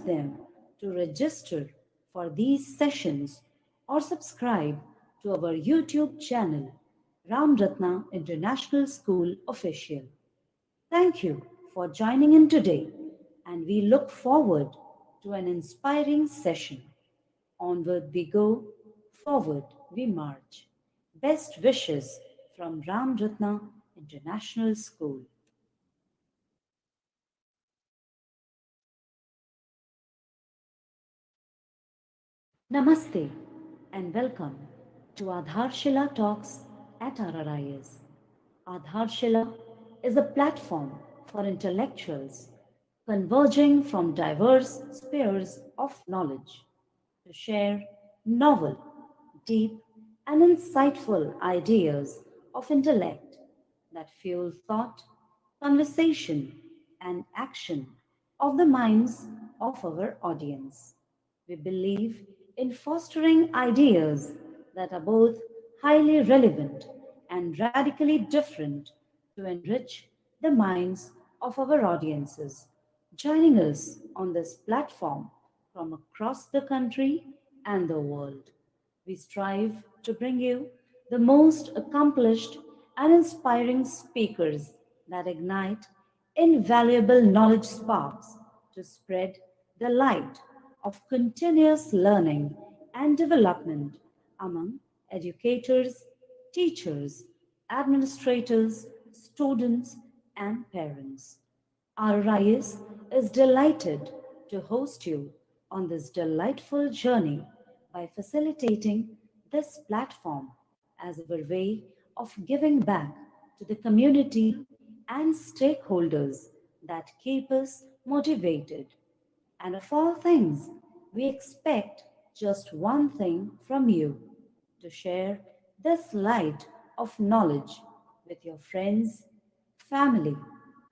invite them to register for these sessions or subscribe to our YouTube channel, Ramratna International School Official. Thank you for joining in today, and we look forward to an inspiring session. Onward we go, forward we march. Best wishes from Ramratna International School. Namaste and welcome to Aadharshila Talks at RRIS. Aadharshila is a platform for intellectuals converging from diverse spheres of knowledge to share novel, deep, and insightful ideas of intellect that fuel thought, conversation, and action of the minds of our audience. We believe in fostering ideas that are both highly relevant and radically different to enrich the minds of our audiences. Joining us on this platform from across the country and the world, we strive to bring you the most accomplished and inspiring speakers that ignite invaluable knowledge sparks to spread the light of continuous learning and development among educators, teachers, administrators, students, and parents. RRIS is delighted to host you on this delightful journey by facilitating this platform as our way of giving back to the community and stakeholders that keep us motivated. And of all things, we expect just one thing from you: to share this light of knowledge with your friends, family,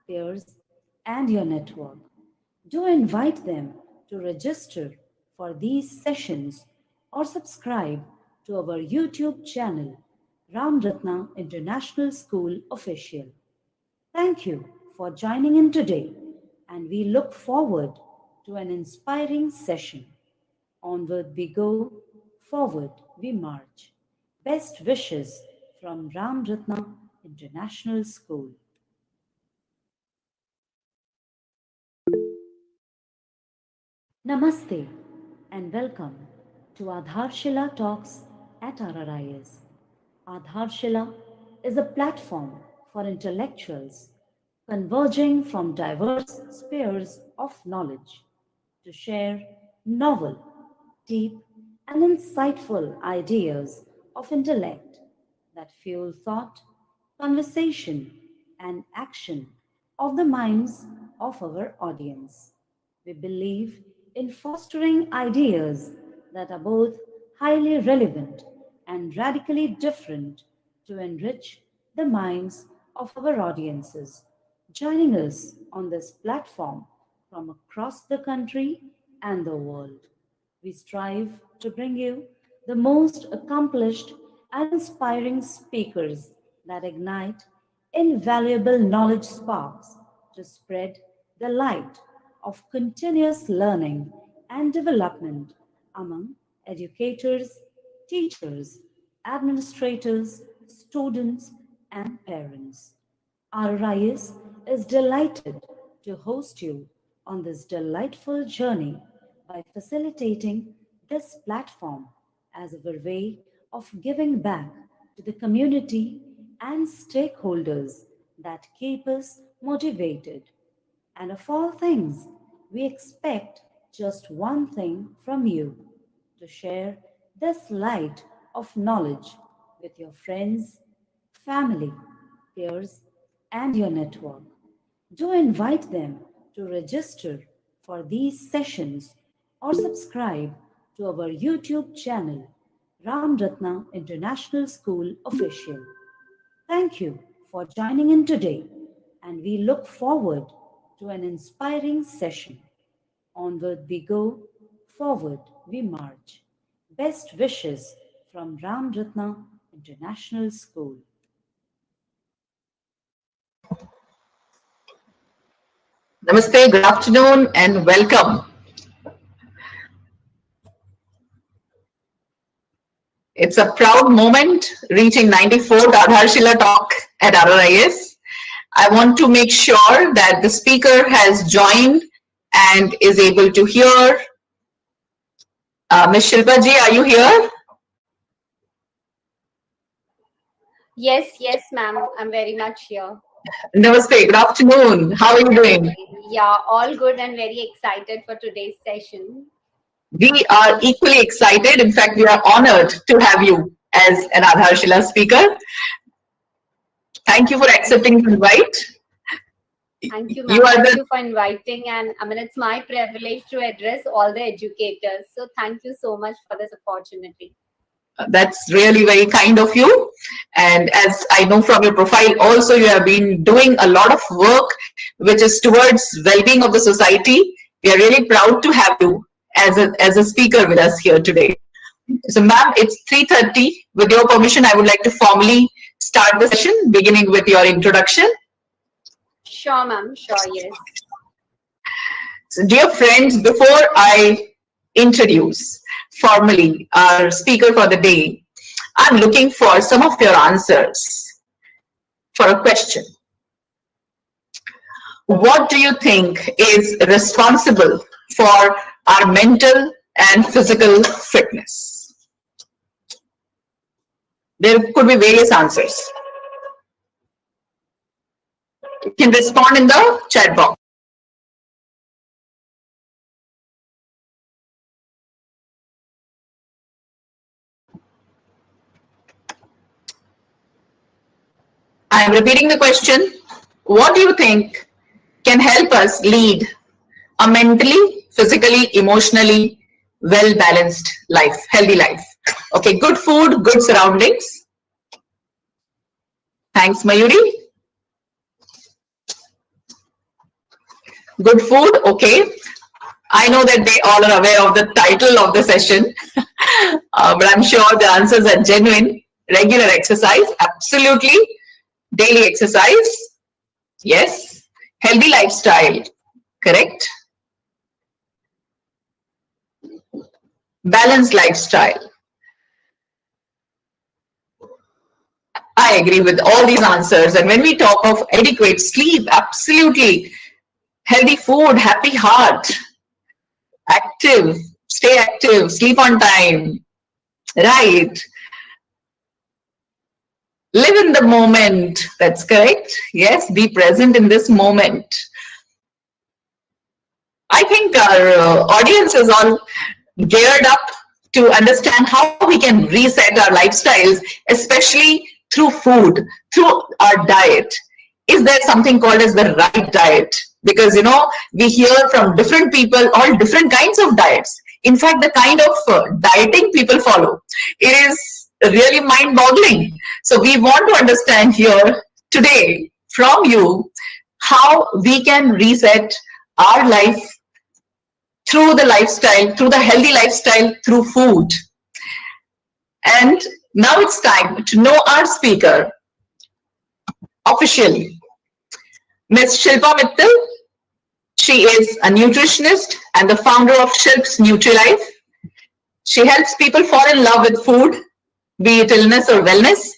peers, and your network. Do invite them to register for these sessions or subscribe to our YouTube channel, Ramratna International School Official. Thank you for joining in today, and we look forward to an inspiring session. Onward we go, forward we march. Best wishes from Ramratna International School. Namaste and welcome to Aadharshila Talks at RRIS. Aadharshila is a platform for intellectuals converging from diverse spheres of knowledge to share novel, deep, and insightful ideas of intellect that fuel thought, conversation, and action of the minds of our audience. We believe in fostering ideas that are both highly relevant and radically different to enrich the minds of our audiences. Joining us on this platform from across the country and the world, we strive to bring you the most accomplished and inspiring speakers that ignite invaluable knowledge sparks to spread the light of continuous learning and development among educators, teachers, administrators, students, and parents. RRIS is delighted to host you on this delightful journey by facilitating this platform as our way of giving back to the community and stakeholders that keep us motivated. And of all things, we expect just one thing from you: to share this light of knowledge with your friends, family, peers, and your network. Do invite them to register for these sessions or subscribe to our YouTube channel, Ramratna International School Official. Thank you for joining in today, and we look forward to an inspiring session. Onward we go, forward we march. Best wishes from Ramratna International School. Namaste, good afternoon, and welcome It's a proud moment reaching 94th Aadharshila Talk at RRIS. I want to make sure that the speaker has joined and is able to hear. Ms. Shilpa ji, are you here? Yes, ma'am. I'm very much here. Namaste, good afternoon. How are you doing? Yeah, all good and very excited for today's session. We are equally excited. In fact, we are honored to have you as an Aadharshila speaker. Thank you for accepting the invite. Thank you, You ma'am. are Thank the you for inviting. And I mean, it's my privilege to address all the educators. So thank you so much for this opportunity. That's really very kind of you. And as I know from your profile, also you have been doing a lot of work which is towards well-being of the society. We are really proud to have you as a speaker with us here today. So, ma'am, it's 3:30. With your permission, I would like to formally start the session, beginning with your introduction. Sure, ma'am. Sure, yes. So, dear friends, before I introduce formally our speaker for the day, I'm looking for some of your answers for a question. What do you think is responsible for our mental and physical fitness? There could be various answers. You can respond in the chat box. I am repeating the question. What do you think can help us lead a mentally, physically, emotionally well balanced life, healthy life? Okay, good food, good surroundings. Thanks, Mayuri. Good food, okay. I know that they all are aware of the title of the session, but I'm sure the answers are genuine. Regular exercise, absolutely. Daily exercise, yes. Healthy lifestyle, correct. Balanced lifestyle. I agree with all these answers. And when we talk of adequate sleep, absolutely. Healthy food, happy heart, active, stay active, sleep on time, right? Live in the moment. That's correct. Yes, be present in this moment. I think our audience is all geared up to understand how we can reset our lifestyles, especially through food, through our diet. Is there something called as the right diet? Because, you know, we hear from different people all different kinds of diets. In fact, the kind of dieting people follow, it is really mind boggling. So we want to understand here today from you how we can reset our life through the lifestyle, through the healthy lifestyle, through food. And now it's time to know our speaker officially. Ms. Shilpa Mittal. She is a nutritionist and the founder of Shilpsnutrilife. She helps people fall in love with food, be it illness or wellness,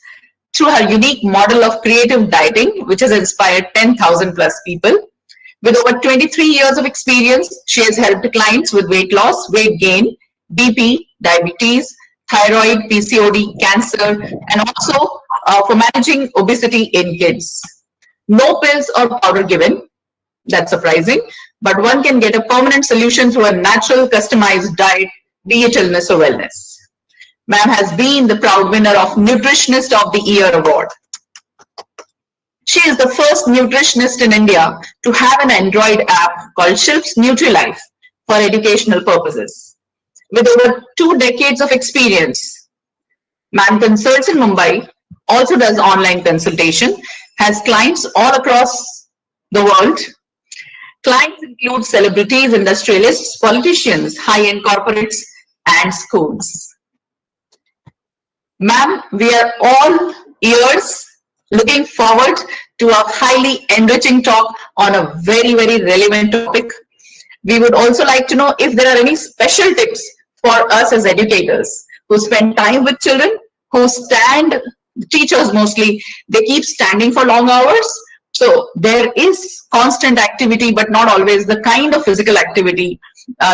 through her unique model of creative dieting, which has inspired 10,000 plus people. With over 23 years of experience, she has helped clients with weight loss, weight gain, BP, diabetes, thyroid, PCOD, cancer, and also for managing obesity in kids. No pills or powder given. That's surprising, but one can get a permanent solution through a natural, customized diet, be it illness or wellness. Ma'am has been the proud winner of Nutritionist of the Year award. She is the first nutritionist in India to have an Android app called Shilpsnutrilife for educational purposes. With over 2 decades of experience, ma'am consults in Mumbai, also does online consultation, has clients all across the world. Clients include celebrities, industrialists, politicians, high-end corporates, and schools. Ma'am, we are all ears, looking forward to a highly enriching talk on a very, very relevant topic. We would also like to know if there are any special tips for us as educators who spend time with children, who stand, teachers mostly, they keep standing for long hours. So there is constant activity, but not always the kind of physical activity.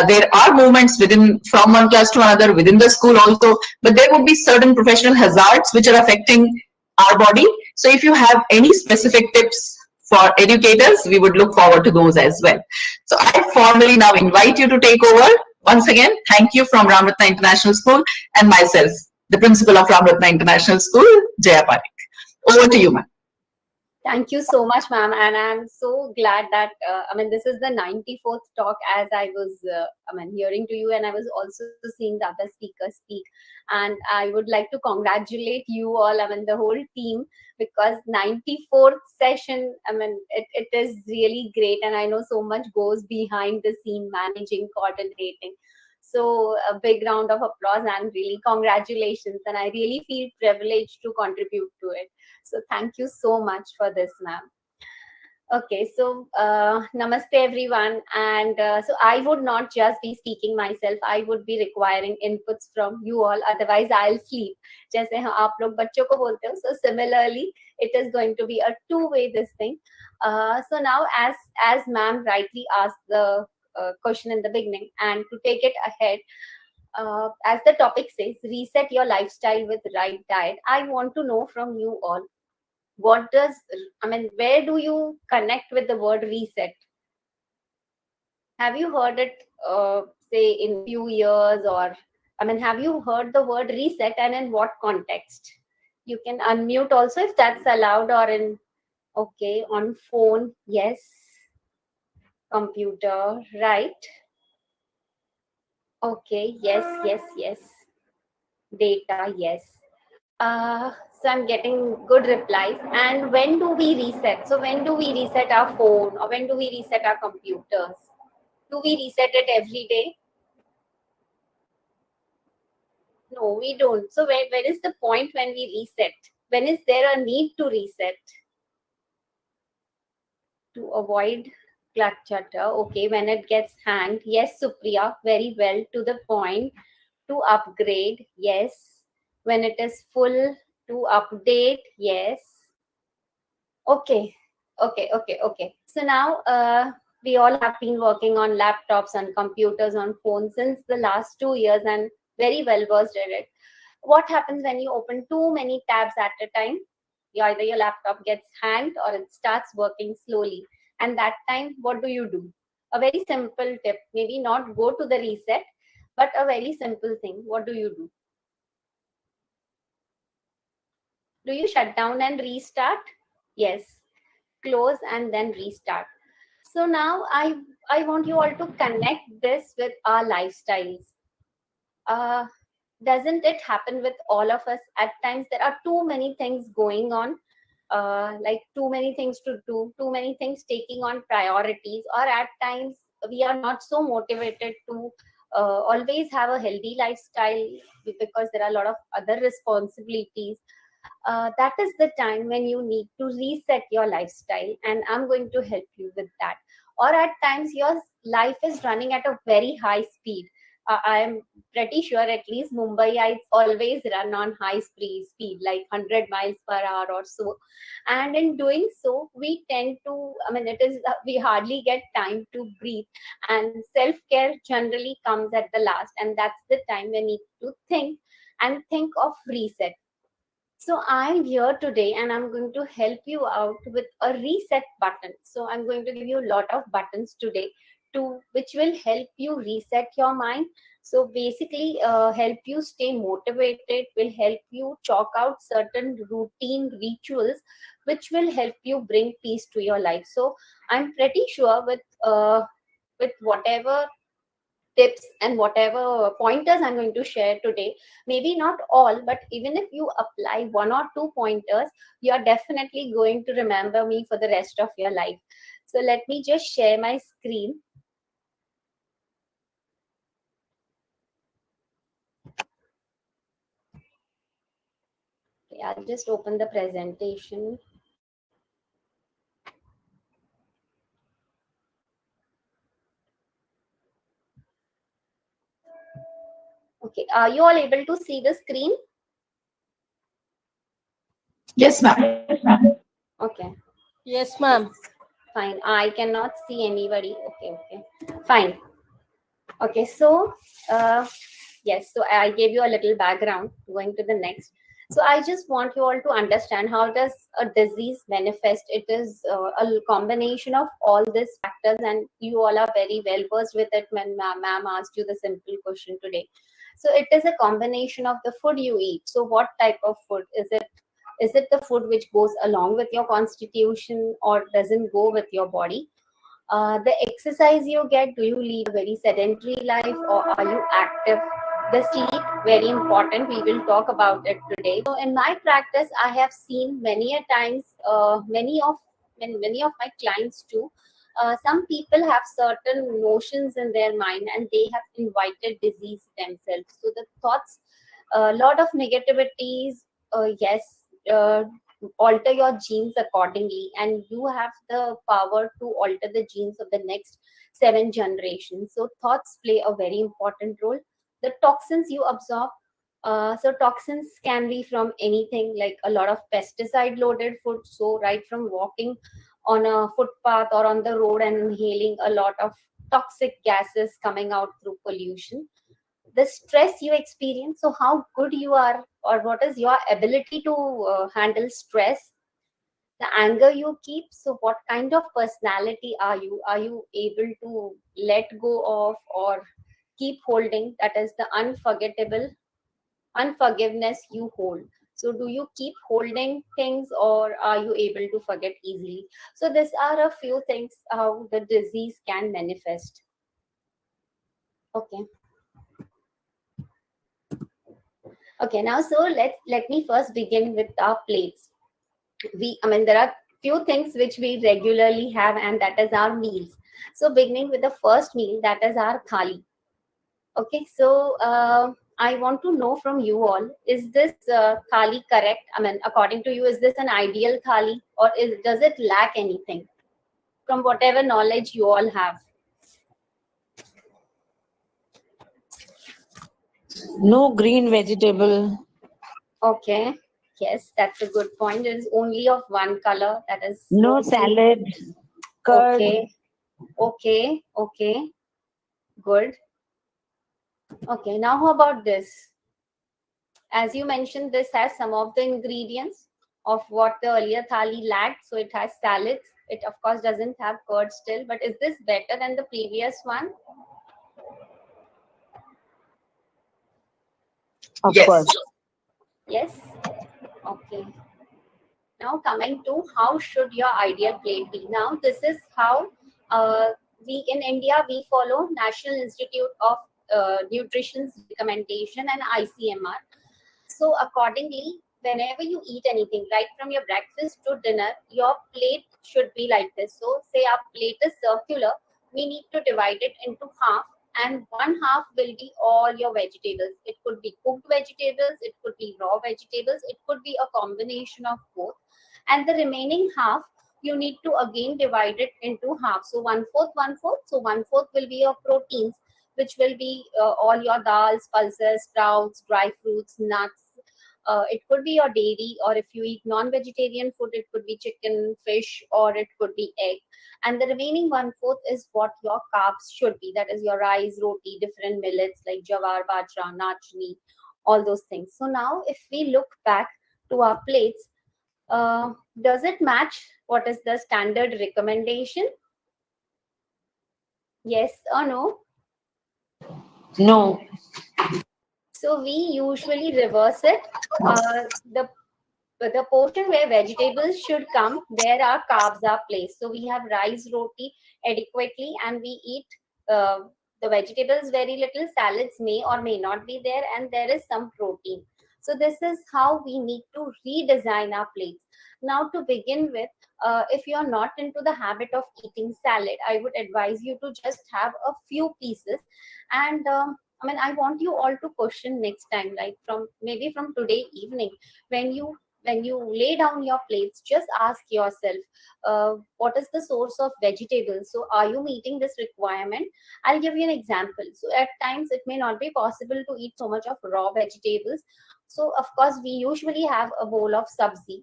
There are movements within from one class to another within the school also, but there would be certain professional hazards which are affecting our body. So if you have any specific tips for educators, we would look forward to those as well. So I formally now invite you to take over. Once again, thank you from Ramratna International School and myself, the principal of Ramratna International School, Jaya Parekh. Over to you, ma'am. Thank you so much, ma'am. And I'm so glad that, this is the 94th talk as I was, hearing to you, and I was also seeing the other speakers speak. And I would like to congratulate you all, the whole team, because 94th session, it is really great. And I know so much goes behind the scene, managing, coordinating. So a big round of applause and really congratulations. And I really feel privileged to contribute to it. So thank you so much for this, ma'am. Okay, so namaste everyone, and so I would not just be speaking myself. I would be requiring inputs from you all. Otherwise, I'll sleep. जैसे हम आप लोग बच्चों को बोलते हो. So similarly, it is going to be a two-way this thing. So now, as ma'am rightly asked the question in the beginning, and to take it ahead, as the topic says, reset your lifestyle with right diet. I want to know from you all, what does, where do you connect with the word reset? Have you heard it, say, in few years, or have you heard the word reset, and in what context? You can unmute also if that's allowed, or in, okay, on phone, yes, computer, right? Okay, yes, yes, yes. Data, yes. So I'm getting good replies. And when do we reset? So when do we reset our phone, or when do we reset our computers? Do we reset it every day? No, we don't. So where is the point when we reset? When is there a need to reset? To avoid clutter. Okay, when it gets hanged. Yes, Supriya, very well, to the point. To upgrade, yes. When it is full, to update, yes. Okay, okay. So now we all have been working on laptops and computers on phones since the last 2 years, and very well versed in it. What happens when you open too many tabs at a time? Either your laptop gets hanged or it starts working slowly. And that time, what do? A very simple tip, maybe not go to the reset, but a very simple thing. What do? Do you shut down and restart? Yes. Close and then restart. So now I want you all to connect this with our lifestyles. Uh, doesn't it happen with all of us? At times there are too many things going on, like too many things to do, too many things taking on priorities, or at times we are not so motivated to always have a healthy lifestyle because there are a lot of other responsibilities. That is the time when you need to reset your lifestyle, and I'm going to help you with that. Or at times your life is running at a very high speed. I'm pretty sure at least Mumbaiites always run on high speed, like 100 miles per hour or so. And in doing so, we tend to, we hardly get time to breathe. And self care generally comes at the last. And that's the time we need to think of reset. So I'm here today and I'm going to help you out with a reset button. So I'm going to give you a lot of buttons today which will help you reset your mind. So basically help you stay motivated, will help you chalk out certain routine rituals which will help you bring peace to your life. So I'm pretty sure with whatever tips and whatever pointers I'm going to share today, maybe not all, but even if you apply one or two pointers, you are definitely going to remember me for the rest of your life. So let me just share my screen. Okay, I'll just open the presentation. Okay, are you all able to see the screen? Yes, ma'am. Okay, Yes, ma'am. fine. I cannot see anybody. Okay, okay, fine. Okay, so yes, so I gave you a little background. Going to the next. So I just want you all to understand how does a disease manifest. It is a combination of all these factors, and you all are very well versed with it when ma'am asked you the simple question today. So it is a combination of the food you eat. So what type of food is it? Is it the food which goes along with your constitution or doesn't go with your body? The exercise you get, do you lead a very sedentary life or are you active? The sleep, very important. We will talk about it today. So in my practice, I have seen many a times, many of my clients too. Some people have certain notions in their mind and they have invited disease themselves. So the thoughts, a lot of negativities, yes, uh, alter your genes accordingly, and you have the power to alter the genes of the next 7 generations. So thoughts play a very important role. The toxins you absorb, so toxins can be from anything, like a lot of pesticide loaded food, so right from walking on a footpath or on the road and inhaling a lot of toxic gases coming out through pollution, the stress you experience, so how good you are or what is your ability to handle stress, the anger you keep, so what kind of personality are you able to let go of or keep holding, that is the unforgiveness you hold. So do you keep holding things or are you able to forget easily? So these are a few things how the disease can manifest. Okay. Okay, now so let me first begin with our plates. There are few things which we regularly have, and that is our meals. So beginning with the first meal, that is our thali. Okay, so I want to know from you all, is this thali correct? According to you, is this an ideal thali or does it lack anything from whatever knowledge you all have? No green vegetable. Okay, yes, that's a good point. It is only of one color, that is No mostly. salad. Curd. Okay, okay, okay, good. Okay, now how about this? As you mentioned, this has some of the ingredients of what the earlier thali lacked. So it has salads. It of course doesn't have curd still, but is this better than the previous one? Of Yes. course. Yes. Okay. Now coming to how should your ideal plate be? Now this is how we in India we follow National Institute of Nutrition's recommendation and ICMR. So accordingly, whenever you eat anything, right from your breakfast to dinner, your plate should be like this. So say our plate is circular, we need to divide it into half, and one half will be all your vegetables. It could be cooked vegetables, it could be raw vegetables, it could be a combination of both. And the remaining half, you need to again divide it into half. So one fourth, one fourth. So one fourth will be your proteins, which will be all your dals, pulses, sprouts, dry fruits, nuts. It could be your dairy, or if you eat non-vegetarian food, it could be chicken, fish, or it could be egg. And the remaining one fourth is what your carbs should be. That is your rice, roti, different millets like jawar, bajra, nachni, all those things. So now, if we look back to our plates, does it match what is the standard recommendation? Yes or no? No. So we usually reverse it. The portion where vegetables should come, there our carbs are placed. So we have rice, roti adequately, and we eat the vegetables very little. Salads may or may not be there, and there is some protein. So this is how we need to redesign our plates. Now, to begin with, if you are not into the habit of eating salad, I would advise you to just have a few pieces. And I want you all to question next time, like from maybe from today evening, when you when you lay down your plates, just ask yourself, what is the source of vegetables? So are you meeting this requirement? I'll give you an example. So at times it may not be possible to eat so much of raw vegetables. So of course we usually have a bowl of sabzi.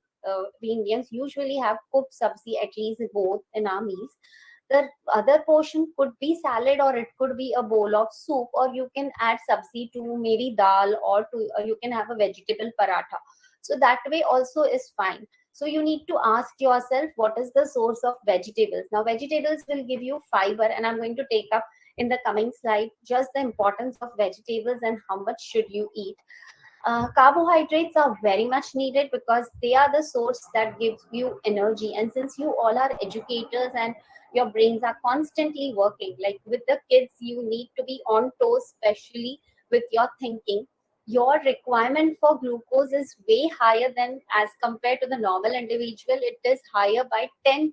We Indians usually have cooked sabzi, at least both in our meals. The other portion could be salad, or it could be a bowl of soup, or you can add sabzi to maybe dal, or to you can have a vegetable paratha. So that way also is fine. So you need to ask yourself, what is the source of vegetables? Now vegetables will give you fiber, and I'm going to take up in the coming slide just the importance of vegetables and how much should you eat. Carbohydrates are very much needed because they are the source that gives you energy. And since you all are educators and your brains are constantly working, like with the kids, you need to be on toes, especially with your thinking. Your requirement for glucose is way higher than as compared to the normal individual. It is higher by 10%.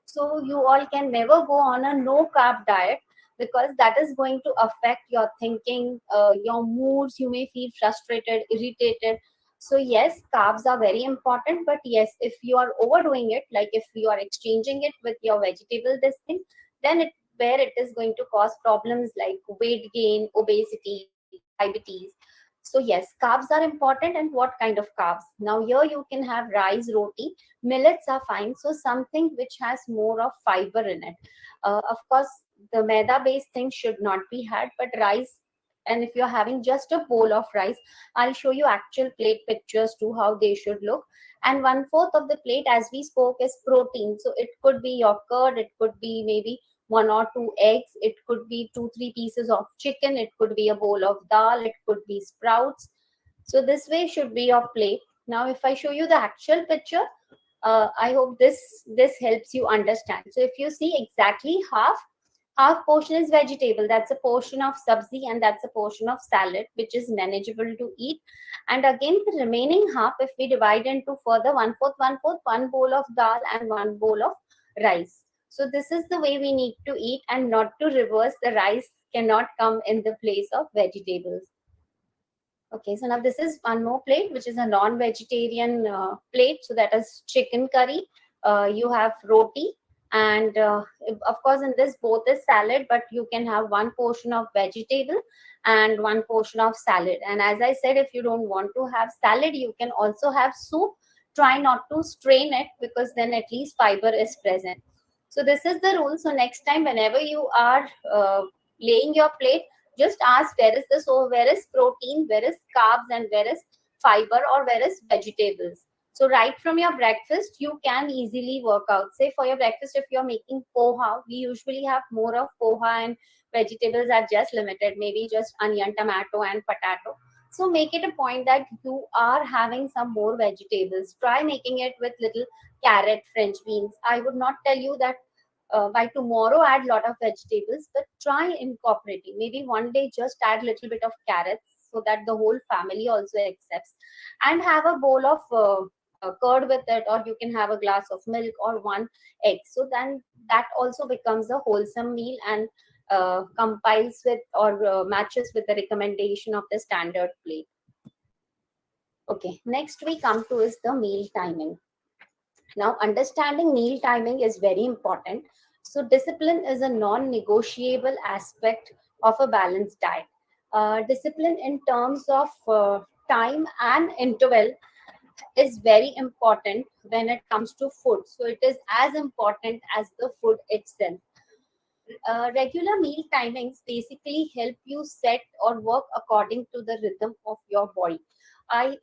So you all can never go on a no carb diet, because that is going to affect your thinking, your moods. You may feel frustrated, irritated. So yes, carbs are very important, but yes, if you are overdoing it, like if you are exchanging it with your vegetable this thing, then it where it is going to cause problems like weight gain, obesity, diabetes. So yes, carbs are important. And what kind of carbs? Now here you can have rice, roti, millets are fine. So something which has more of fiber in it. Of course, the maida based things should not be had, but rice. And if you're having just a bowl of rice, I'll show you actual plate pictures to how they should look. And 1/4 of the plate, as we spoke, is protein. So it could be your curd, it could be maybe 1 or 2 eggs, it could be 2 3 pieces of chicken, it could be a bowl of dal, it could be sprouts. So this way should be your plate. Now if I show you the actual picture, I hope this helps you understand. So if you see, exactly half portion is vegetable, that's a portion of sabzi, and that's a portion of salad, which is manageable to eat. And again, the remaining half, if we divide into further 1/4 1/4, one bowl of dal and one bowl of rice. So this is the way we need to eat, and not to reverse. The rice cannot come in the place of vegetables. Okay, so now this is one more plate, which is a non-vegetarian plate. So that is chicken curry. You have roti, and of course, in this both is salad, but you can have one portion of vegetable and one portion of salad. And as I said, if you don't want to have salad, you can also have soup. Try not to strain it, because then at least fiber is present. So this is the rule. So next time, whenever you are laying your plate, just ask, where is this, or where is protein, where is carbs, and where is fiber, or where is vegetables. So right from your breakfast, you can easily work out. Say for your breakfast, if you're making poha, we usually have more of poha, and vegetables are just limited, maybe just onion, tomato, and potato. So make it a point that you are having some more vegetables. Try making it with little carrot, French beans. I would not tell you that by tomorrow add lot of vegetables, but try incorporating. Maybe one day just add little bit of carrots, so that the whole family also accepts. And have a bowl of curd with it, or you can have a glass of milk or one egg. So then that also becomes a wholesome meal, and compiles with, or matches with the recommendation of the standard plate. Okay, next we come to is the meal timing. Now, understanding meal timing is very important. So, discipline is a non negotiable aspect of a balanced diet. Discipline in terms of time and interval is very important when it comes to food. So, it is as important as the food itself. Regular meal timings basically help you set or work according to the rhythm of your body.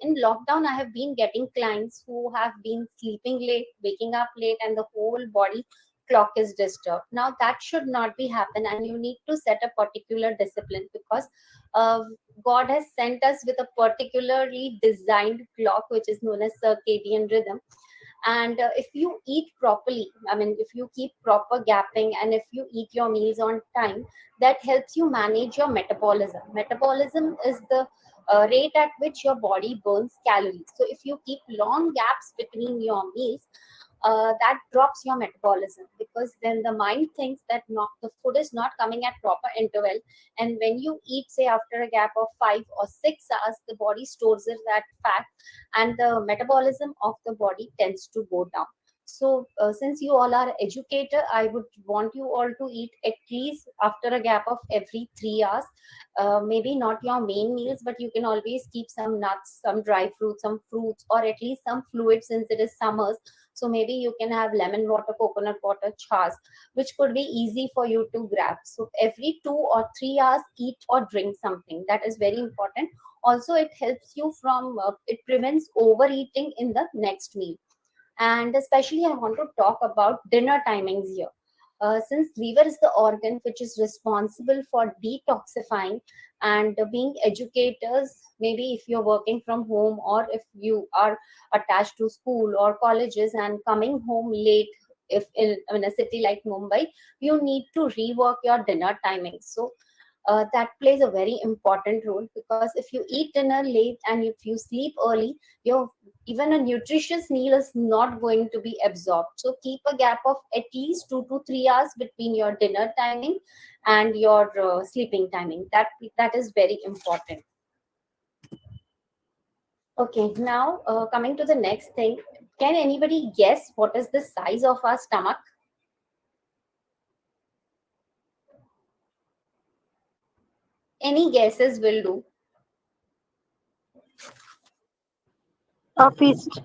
In lockdown, I have been getting clients who have been sleeping late, waking up late, and the whole body clock is disturbed. Now that should not be happen, and you need to set a particular discipline, because uh, God has sent us with a particularly designed clock, which is known as circadian rhythm. And if you eat properly, I mean, if you keep proper gapping, and if you eat your meals on time, that helps you manage your metabolism is the rate at which your body burns calories. So if you keep long gaps between your meals, that drops your metabolism, because then the mind thinks that not the food is not coming at proper interval, and when you eat, say, after a gap of 5 or 6 hours, the body stores it that fat, and the metabolism of the body tends to go down. So since you all are educator, I would want you all to eat at least after a gap of every 3 hours. Maybe not your main meals, but you can always keep some nuts, some dry fruits, some fruits, or at least some fluid, since it is summers. So maybe you can have lemon water, coconut water, chas, which could be easy for you to grab. So every 2 or 3 hours, eat or drink something. That is very important. Also, it helps you from, it prevents overeating in the next meal. And especially, I want to talk about dinner timings here. Since liver is the organ which is responsible for detoxifying, and being educators, maybe if you're working from home, or if you are attached to school or colleges and coming home late, if in a city like Mumbai, you need to rework your dinner timings. So that plays a very important role, because if you eat dinner late and if you sleep early, your even a nutritious meal is not going to be absorbed. So keep a gap of at least 2 to 3 hours between your dinner timing and your sleeping timing. That is very important. Okay, now coming to the next thing, can anybody guess what is the size of our stomach? Any guesses will do. A fist.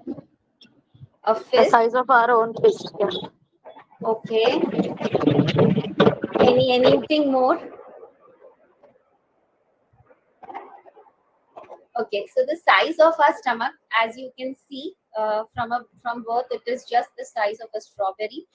A The fist. size of our own fist. Yeah. Okay. Anything more? Okay, so the size of our stomach, as you can see, from birth, it is just the size of a strawberry.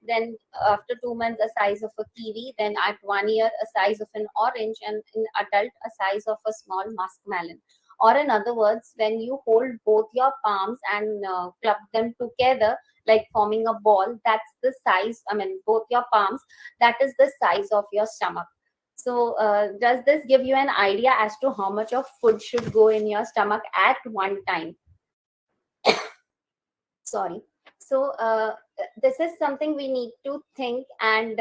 Then after 2 months, a size of a kiwi. Then at 1 year, a size of an orange, and in adult, a size of a small muskmelon. Or in other words, when you hold both your palms and club them together, like forming a ball, that's the size. I mean, both your palms. That is the size of your stomach. So, does this give you an idea as to how much of food should go in your stomach at one time? Sorry. So, this is something we need to think. And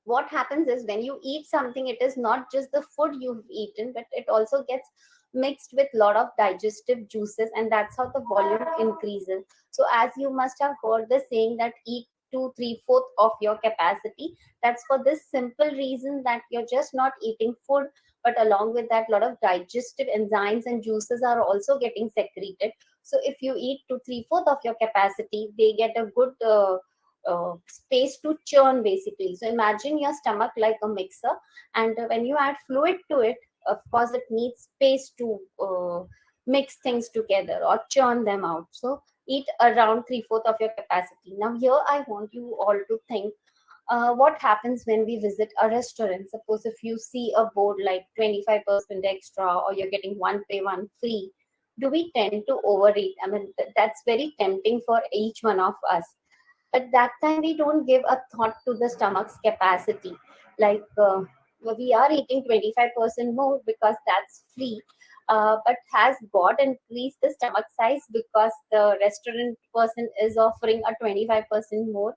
what happens is, when you eat something, it is not just the food you've eaten, but it also gets mixed with a lot of digestive juices, and that's how the volume increases. So, as you must have heard the saying that eat two, three-fourth of your capacity. That's for this simple reason that you're just not eating food, but along with that, a lot of digestive enzymes and juices are also getting secreted. So, if you eat two, three-fourth of your capacity, they get a good space to churn, basically. So imagine your stomach like a mixer, and when you add fluid to it, of course it needs space to mix things together or churn them out. So eat around three-fourth of your capacity. Now here I want you all to think, what happens when we visit a restaurant? Suppose if you see a board like 25% extra, or you're getting one pay one free, do we tend to overeat? I mean, that's very tempting for each one of us. But that time we don't give a thought to the stomach's capacity. Like, we are eating 25% more because that's free. But has God increased the stomach size because the restaurant person is offering a 25% more?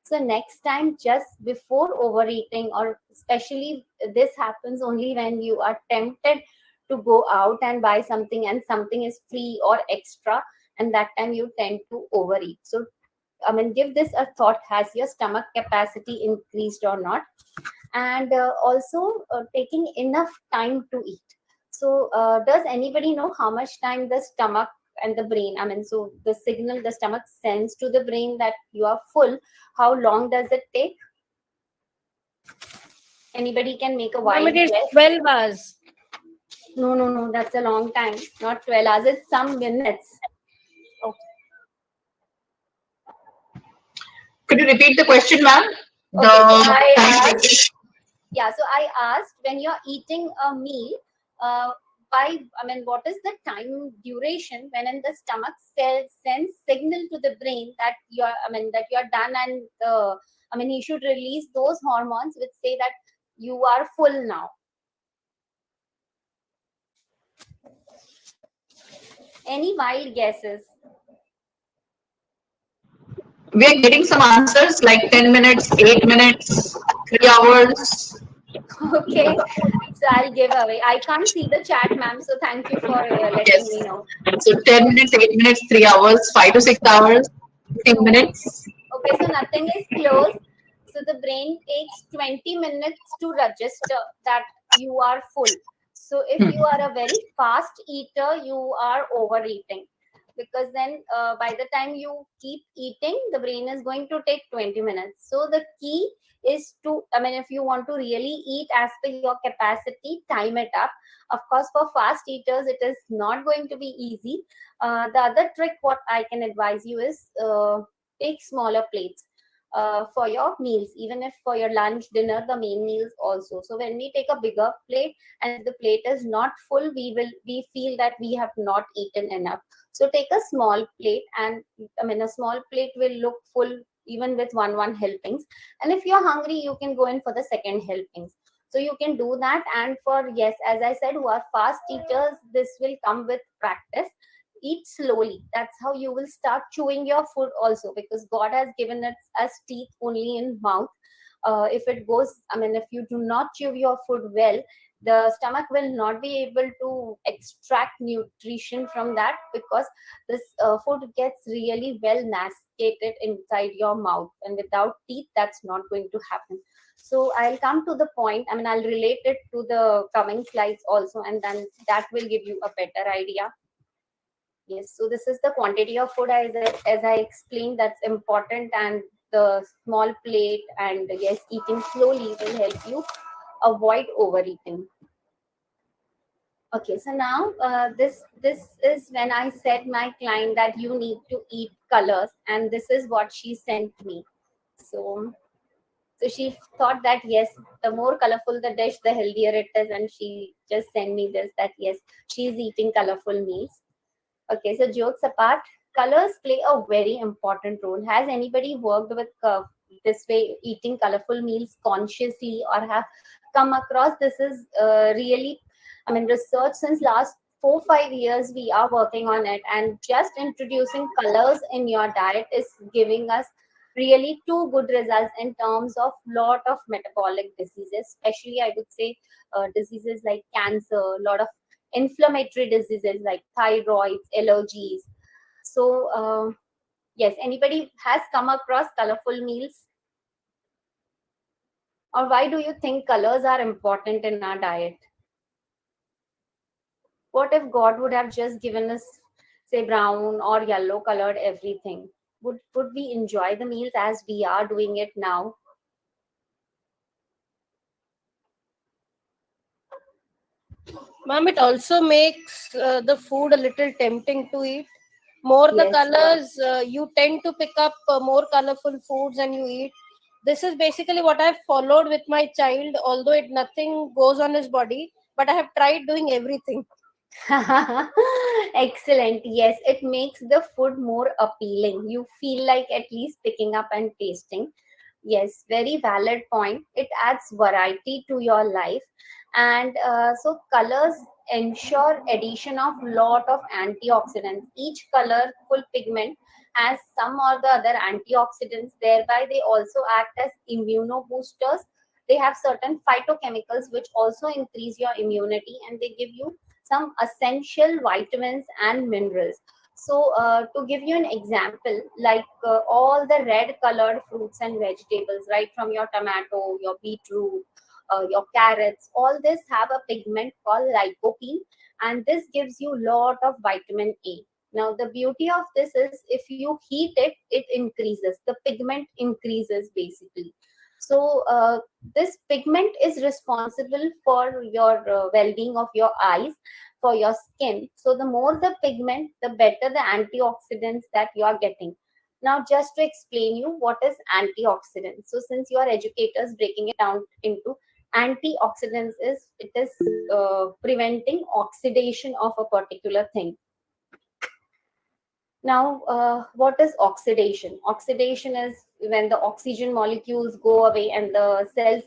So next time, just before overeating, or especially this happens only when you are tempted to go out and buy something, and something is free or extra, and that time you tend to overeat. So I mean, give this a thought. Has your stomach capacity increased or not? And also taking enough time to eat. So, does anybody know how much time the stomach and the brain, I mean, so the signal the stomach sends to the brain that you are full, how long does it take? Anybody can make a Ma'am, wild it is guess? 12 hours. No, that's a long time. Not 12 hours, it's some minutes. Could you repeat the question, ma'am? Okay, so The I time asked, yeah, so I asked, when you're eating a meal, uh, I mean, what is the time duration when in the stomach cell sends signal to the brain that you're, I mean, that you're done, and I mean, you should release those hormones which say that you are full now. Any wild guesses? We are getting some answers like 10 minutes, 8 minutes, 3 hours. Okay, so I'll give away. I can't see the chat, ma'am, so thank you for letting me Yes. know. So 10 minutes, 8 minutes, 3 hours, 5 to 6 hours, 15 So, minutes. okay, so nothing is closed. So the brain takes 20 minutes to register that you are full. So if you Hmm. are a very fast eater, you are overeating. Because then by the time you keep eating, the brain is going to take 20 minutes. So the key is to, I mean, if you want to really eat as per your capacity, time it up. Of course, for fast eaters, it is not going to be easy. The other trick, what I can advise you is take smaller plates for your meals, even if for your lunch, dinner, the main meals also. So when we take a bigger plate and if the plate is not full, we feel that we have not eaten enough. So take a small plate, and I mean a small plate will look full even with one helpings. And if you're hungry, you can go in for the second helpings. So you can do that. And for, yes, as I said, who are fast eaters, this will come with practice. Eat slowly. That's how you will start chewing your food also, because God has given us teeth only in mouth. If it goes, I mean, if you do not chew your food well, the stomach will not be able to extract nutrition from that, because this food gets really well masticated inside your mouth, and without teeth that's not going to happen. So I'll come to the point, I mean, I'll relate it to the coming slides also, and then that will give you a better idea. Yes, so this is the quantity of food, as I explained, that's important, and the small plate, and yes, eating slowly will help you avoid overeating. Okay, so now this is when I said my client that you need to eat colors, and this is what she sent me. So she thought that yes, the more colorful the dish, the healthier it is, and she just sent me this, that yes, she's eating colorful meals. Okay, so jokes apart, colors play a very important role. Has anybody worked with this way, eating colorful meals consciously, or have come across this? Is really, I mean, research since last 4 5 years we are working on it, and just introducing colors in your diet is giving us really two good results in terms of lot of metabolic diseases, especially I would say diseases like cancer, lot of inflammatory diseases like thyroids, allergies. So, yes, anybody has come across colorful meals? Or why do you think colors are important in our diet? What if God would have just given us, say, brown or yellow colored everything? Would we enjoy the meals as we are doing it now? Ma'am, it also makes the food a little tempting to eat. More the Yes. colors, you tend to pick up more colorful foods and you eat. This is basically what I've followed with my child, although it nothing goes on his body, but I have tried doing everything. Excellent. Yes, it makes the food more appealing. You feel like at least picking up and tasting. Yes, very valid point. It adds variety to your life, and so colors ensure addition of lot of antioxidants. Each colorful pigment has some or the other antioxidants. Thereby, they also act as immunoboosters. They have certain phytochemicals which also increase your immunity, and they give you some essential vitamins and minerals. So, to give you an example, like all the red colored fruits and vegetables, right from your tomato, your beetroot, your carrots, all this have a pigment called lycopene, and this gives you lot of vitamin A. Now, the beauty of this is if you heat it, it increases. The pigment increases basically. So, this pigment is responsible for your well-being of your eyes, for your skin. So the more the pigment, the better the antioxidants that you are getting. Now, just to explain you what is antioxidants. So since you are educators, breaking it down into antioxidants is it is preventing oxidation of a particular thing. Now, what is oxidation? Oxidation is when the oxygen molecules go away and the cells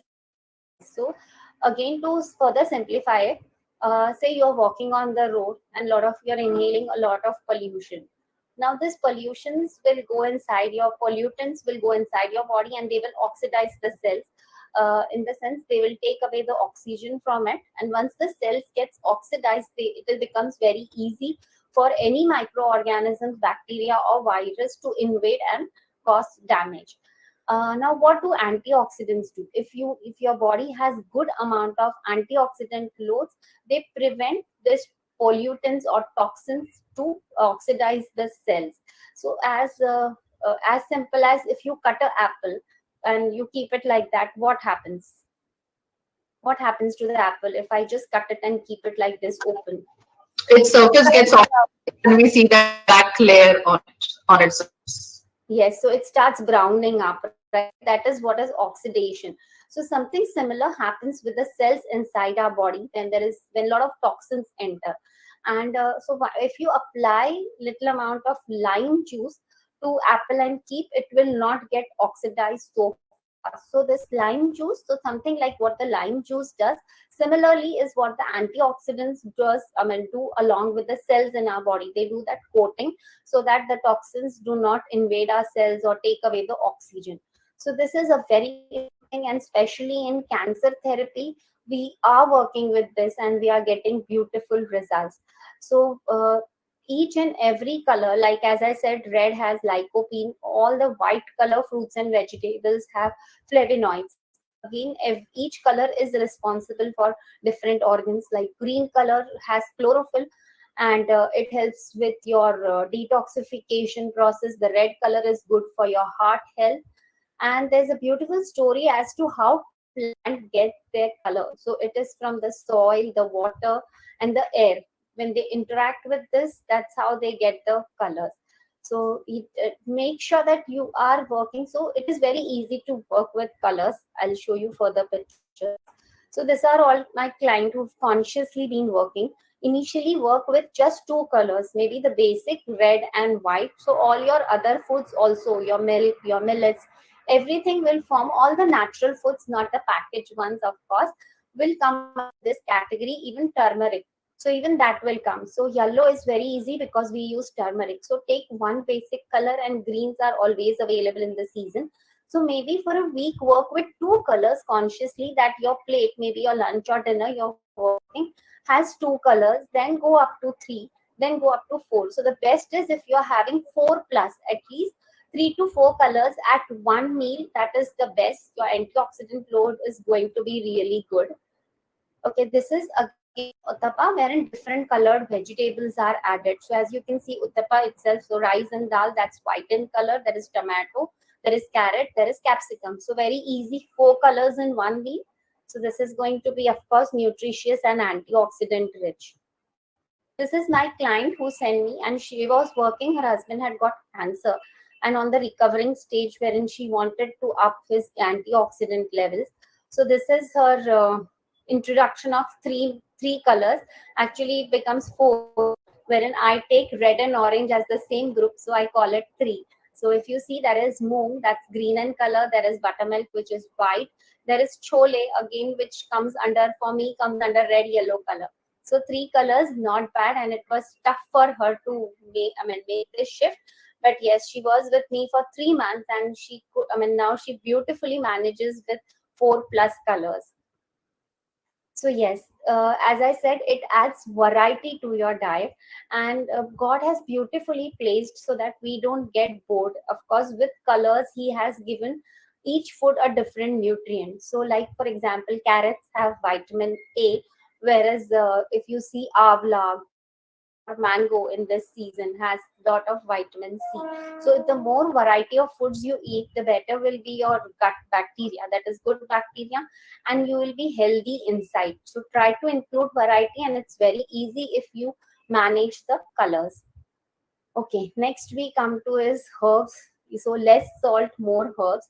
dies. So, again, to further simplify it, say you're walking on the road and lot of you're inhaling a lot of pollution. Now this pollutions will go inside your pollutants will go inside your body, and they will oxidize the cells. In the sense, they will take away the oxygen from it, and once the cells gets oxidized, it becomes very easy for any microorganisms, bacteria or virus to invade and cause damage. Now, what do antioxidants do? If your body has good amount of antioxidant loads, they prevent this pollutants or toxins to oxidize the cells. So as simple as if you cut an apple and you keep it like that, what happens? What happens to the apple if I just cut it and keep it like this open? Its surface gets off, and we see that black layer on its surface. Yes, so it starts browning up, right? That is what is oxidation. So something similar happens with the cells inside our body when a lot of toxins enter. And if you apply little amount of lime juice to apple and keep, it will not get oxidized so fast. So this lime juice, so something like what the lime juice does, similarly is what the antioxidants do along with the cells in our body. They do that coating so that the toxins do not invade our cells or take away the oxygen. So this is a very important thing, and especially in cancer therapy, we are working with this and we are getting beautiful results. So each and every color, like as I said, red has lycopene, all the white color fruits and vegetables have flavonoids. Again, each color is responsible for different organs. Like green color has chlorophyll, and it helps with your detoxification process. The red color is good for your heart health. And there's a beautiful story as to how plant get their color. So it is from the soil, the water, and the air. When they interact with this, that's how they get the colors. So make sure that you are working. So it is very easy to work with colors. I'll show you further pictures. So these are all my clients who've consciously been working. Initially work with just two colors, maybe the basic red and white. So all your other foods also, your milk, your millets, everything will form, all the natural foods, not the packaged ones, of course, will come under this category. Even turmeric, so even that will come. So yellow is very easy because we use turmeric. So take one basic color, and greens are always available in the season. So maybe for a week work with two colors consciously, that your plate, maybe your lunch or dinner you're working, has two colors, then go up to three, then go up to four. So the best is if you're having four plus, at least 3 to 4 colors at one meal. That is the best. Your antioxidant load is going to be really good. Okay, this is again uttapa, wherein different colored vegetables are added. So as you can see, uttapa itself, so rice and dal, that's white in color. There is tomato, there is carrot, there is capsicum. So very easy, 4 colors in one meal. So this is going to be, of course, nutritious and antioxidant rich. So this is my client who sent me, and she was working. Her husband had got cancer, and on the recovering stage, wherein she wanted to up his antioxidant levels. So this is her introduction of three colors. Actually, it becomes four, wherein I take red and orange as the same group, so I call it three. So if you see, there is moong, that's green in color. There is buttermilk, which is white. There is chole, again, which comes under, for me, comes under red, yellow color. So three colors, not bad, and it was tough for her to make this shift. But yes, she was with me for 3 months, and she could, now she beautifully manages with 4+ colors. So yes, as I said, it adds variety to your diet, and God has beautifully placed so that we don't get bored. Of course, with colors, He has given each food a different nutrient. So, like for example, carrots have vitamin A, whereas if you see avla, grapes, or mango in this season has lot of vitamin C. So the more variety of foods you eat, the better will be your gut bacteria. That is good bacteria, and you will be healthy inside. So try to include variety, and it's very easy if you manage the colors. Okay, next we come to is herbs. So less salt, more herbs.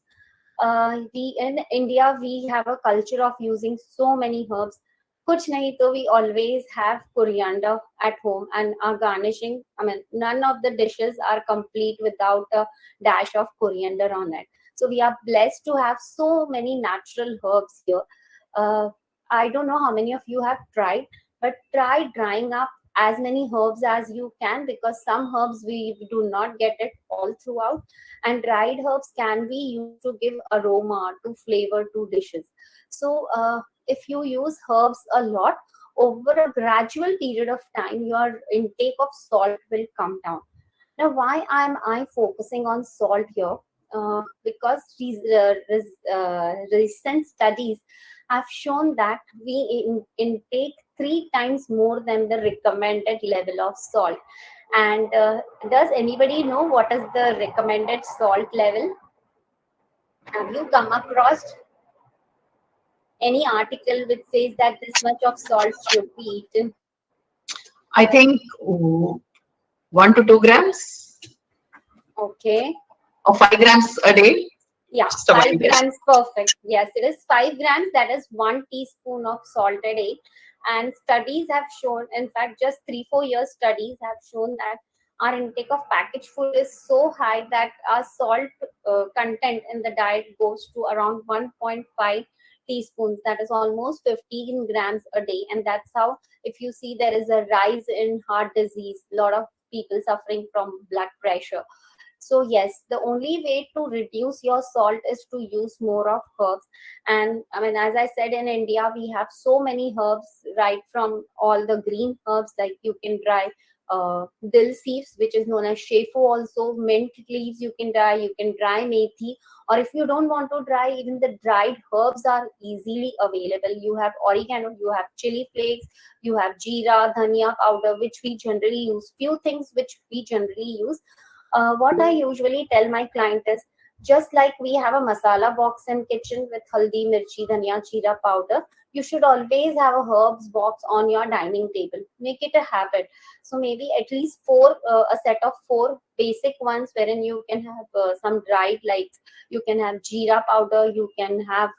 We in India, we have a culture of using so many herbs. Kuch nahi to we always have coriander at home, and our garnishing. None of the dishes are complete without a dash of coriander on it. So we are blessed to have so many natural herbs here. Uh, I don't know how many of you have tried, but try drying up as many herbs as you can, because some herbs we do not get it all throughout, and dried herbs can be used to give aroma, to flavor to dishes. So if you use herbs a lot, over a gradual period of time, your intake of salt will come down. Now, why am I focusing on salt here? Because these recent studies have shown that we intake 3 times more than the recommended level of salt. And does anybody know what is the recommended salt level? Have you come across any article which says that this much of salt should be eaten? I think 1 to 2 grams Okay. or 5 grams a day. Yeah, Just a 5 wild guess. grams, perfect. Yes, it is 5 grams. That is 1 teaspoon of salt a day. And studies have shown, in fact, just 3-4 years studies have shown that our intake of packaged food is so high that our salt content in the diet goes to around 1.5 teaspoons. That is almost 15 grams a day. And that's how, if you see, there is a rise in heart disease, a lot of people suffering from blood pressure. So yes, the only way to reduce your salt is to use more of herbs. And I mean, as I said, in India we have so many herbs, right from all the green herbs, like you can dry dill leaves, which is known as shefu, also mint leaves you can dry, you can dry methi, or if you don't want to dry, even the dried herbs are easily available. You have oregano, you have chili flakes, you have jeera, dhania powder, which we generally use. Few things which we generally use. What I usually tell my client is, just like we have a masala box in kitchen with haldi, mirchi, dhania, jeera powder, you should always have a herbs box on your dining table. Make it a habit. So maybe at least a set of four basic ones, wherein you can have some dried, like you can have jeera powder, you can have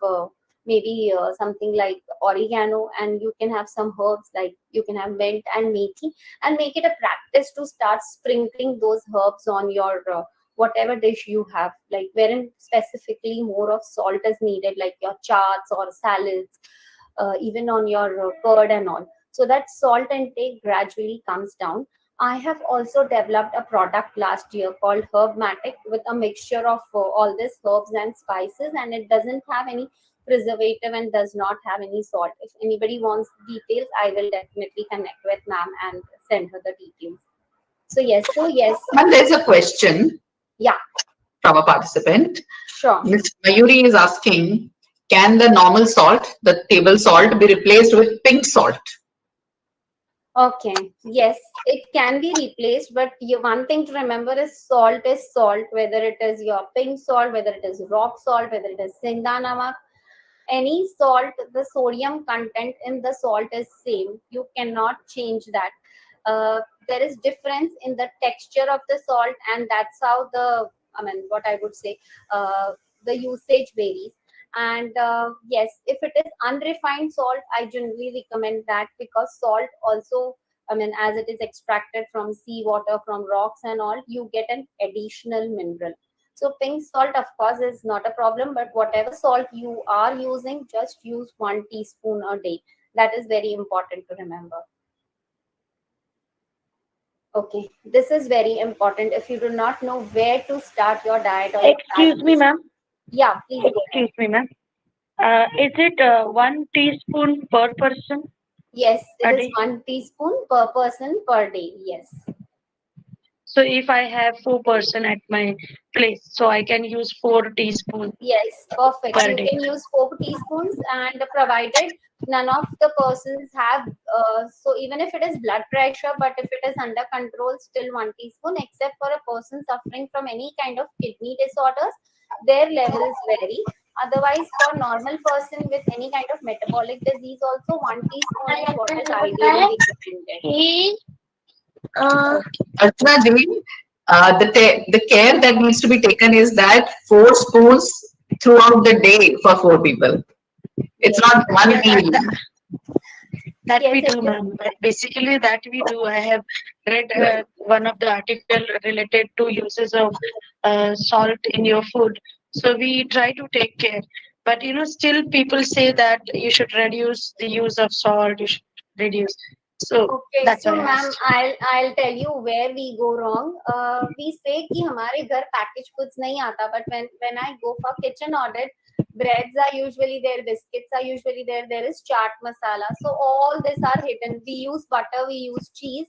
maybe something like oregano, and you can have some herbs like you can have mint and methi, and make it a practice to start sprinkling those herbs on your whatever dish you have, like wherein specifically more of salt is needed, like your charts or salads, even on your curd and all, so that salt intake gradually comes down. I have also developed a product last year called Herbmatic, with a mixture of all these herbs and spices, and it doesn't have any preservative and does not have any salt. If anybody wants details, I will definitely connect with ma'am and send her the details. So yes, And there's a question yeah, from a participant. sure. Ms. Mayuri is asking, can the normal salt, the table salt, be replaced with pink salt? Okay, yes, it can be replaced, but one thing to remember is salt, whether it is your pink salt, whether it is rock salt, whether it is sinda namak, any salt, the sodium content in the salt is same. You cannot change that. There is difference in the texture of the salt, and that's how the, I mean, what I would say, the usage varies. And yes, if it is unrefined salt, I generally recommend that, because salt also, I mean, as it is extracted from seawater, from rocks and all, you get an additional mineral. So pink salt, of course, is not a problem, but whatever salt you are using, just use 1 teaspoon a day. That is very important to remember. Okay, this is very important. If you do not know where to start your diet or your Excuse me, practice, ma'am. yeah, please go ahead. Excuse me, ma'am. Is it 1 teaspoon per person Yes, it a is day? 1 teaspoon per person per day. Yes. So if I have 4 person at my place, so I can use 4 teaspoon Yes, perfect. per You day. can use 4 teaspoons, and provided none of the persons have, so even if it is blood pressure, but if it is under control, still 1 teaspoon, except for a person suffering from any kind of kidney disorders, their levels vary. Otherwise, for normal person with any kind of metabolic disease, also 1 teaspoon is what is ideally recommended. Archana ji, the care that needs to be taken is that 4 spoons throughout the day for 4 people. It's Yes. not one meal. That Yes, we it do, is. ma'am. Basically, that we do. I have read one of the article related to uses of salt in your food. So we try to take care. But still people say that you should reduce the use of salt. You should reduce. So Okay, that's so why I ma'am, asked. I'll tell you where we go wrong. We say कि हमारे घर packaged foods नहीं आता, but when I go for kitchen audit, breads are usually there, biscuits are usually there, there is chaat masala. So all these are hidden. We use butter, we use cheese.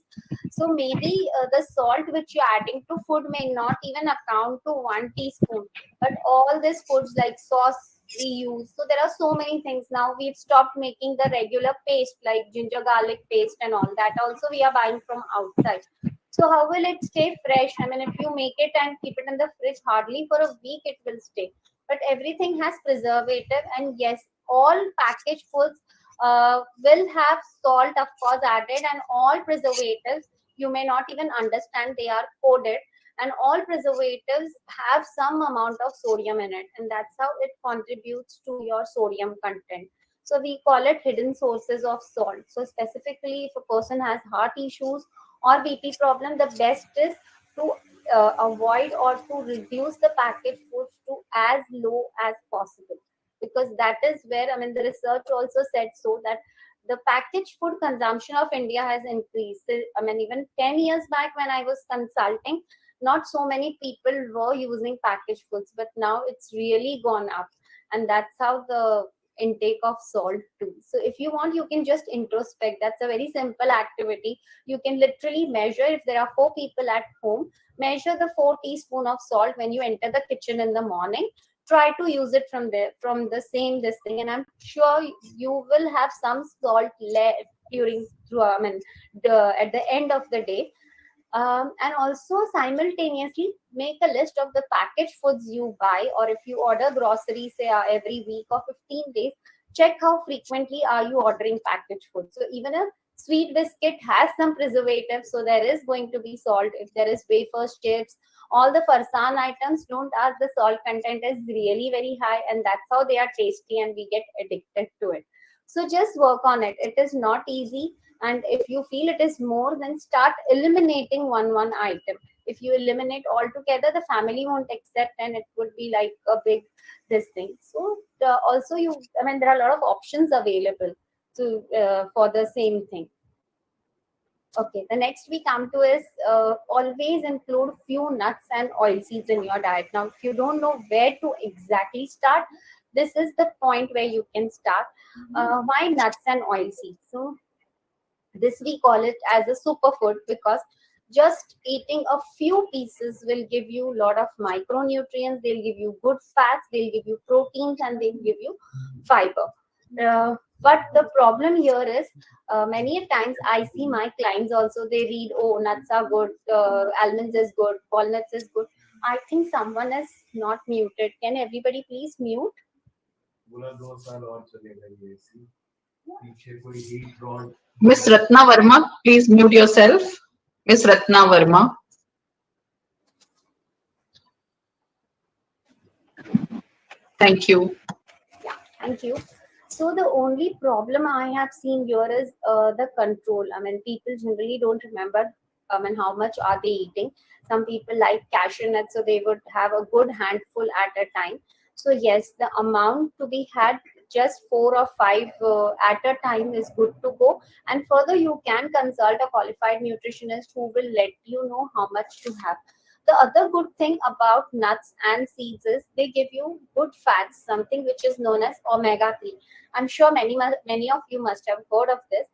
So maybe the salt which you're adding to food may not even account to 1 teaspoon. But all these foods like sauce we use. So there are so many things now. We've stopped making the regular paste like ginger garlic paste and all that. Also, we are buying from outside. So how will it stay fresh? I mean, if you make it and keep it in the fridge, hardly for a week it will stay. But everything has preservative, and yes, all packaged foods will have salt, of course, added, and all preservatives you may not even understand they are coded, and all preservatives have some amount of sodium in it, and that's how it contributes to your sodium content. So we call it hidden sources of salt. So specifically if a person has heart issues or BP problem, the best is to avoid or to reduce the packaged foods to as low as possible, because that is where, I mean, the research also said so that the packaged food consumption of India has increased. I mean, even 10 years back when I was consulting, not so many people were using packaged foods, but now it's really gone up. And that's how the intake of salt too. So if you want, you can just introspect. That's a very simple activity. You can literally measure, if there are 4 people at home, measure the 4 teaspoon of salt when you enter the kitchen in the morning. Try to use it from there, from the same this thing, and I'm sure you will have some salt left during through, I mean, at the end of the day. And also simultaneously make a list of the packaged foods you buy, or if you order groceries say every week or 15 days, check how frequently are you ordering packaged food. So even a sweet biscuit has some preservatives, so there is going to be salt. If there is wafers, chips, all the farsan items, don't ask, the salt content is really very high, and that's how they are tasty and we get addicted to it. So just work on it. It is not easy, and if you feel it is more, then start eliminating one item. If you eliminate altogether, the family won't accept, and it would be like a big this thing. So also you, I mean, there are a lot of options available to for the same thing. Okay, the next we come to is always include few nuts and oil seeds in your diet. Now if you don't know where to exactly start, this is the point where you can start. Why nuts and oil seeds? So this we call it as a superfood, because just eating a few pieces will give you a lot of micronutrients, they'll give you good fats, they'll give you proteins, and they'll give you fiber. But the problem here is, many a times I see my clients also, they read, oh, nuts are good, almonds is good, walnuts is good. I think someone is not muted. Can everybody please mute? Miss Ratna Verma, please mute yourself. Miss Ratna Verma. Thank you. Yeah, thank you. So the only problem I have seen here is the control. I mean, people generally don't remember. I mean, how much are they eating? Some people like cashew nuts, so they would have a good handful at a time. So yes, the amount to be had, just 4 or 5 at a time, is good to go. And further, you can consult a qualified nutritionist who will let you know how much to have. The other good thing about nuts and seeds is they give you good fats, something which is known as omega 3. I'm sure many of you must have heard of this.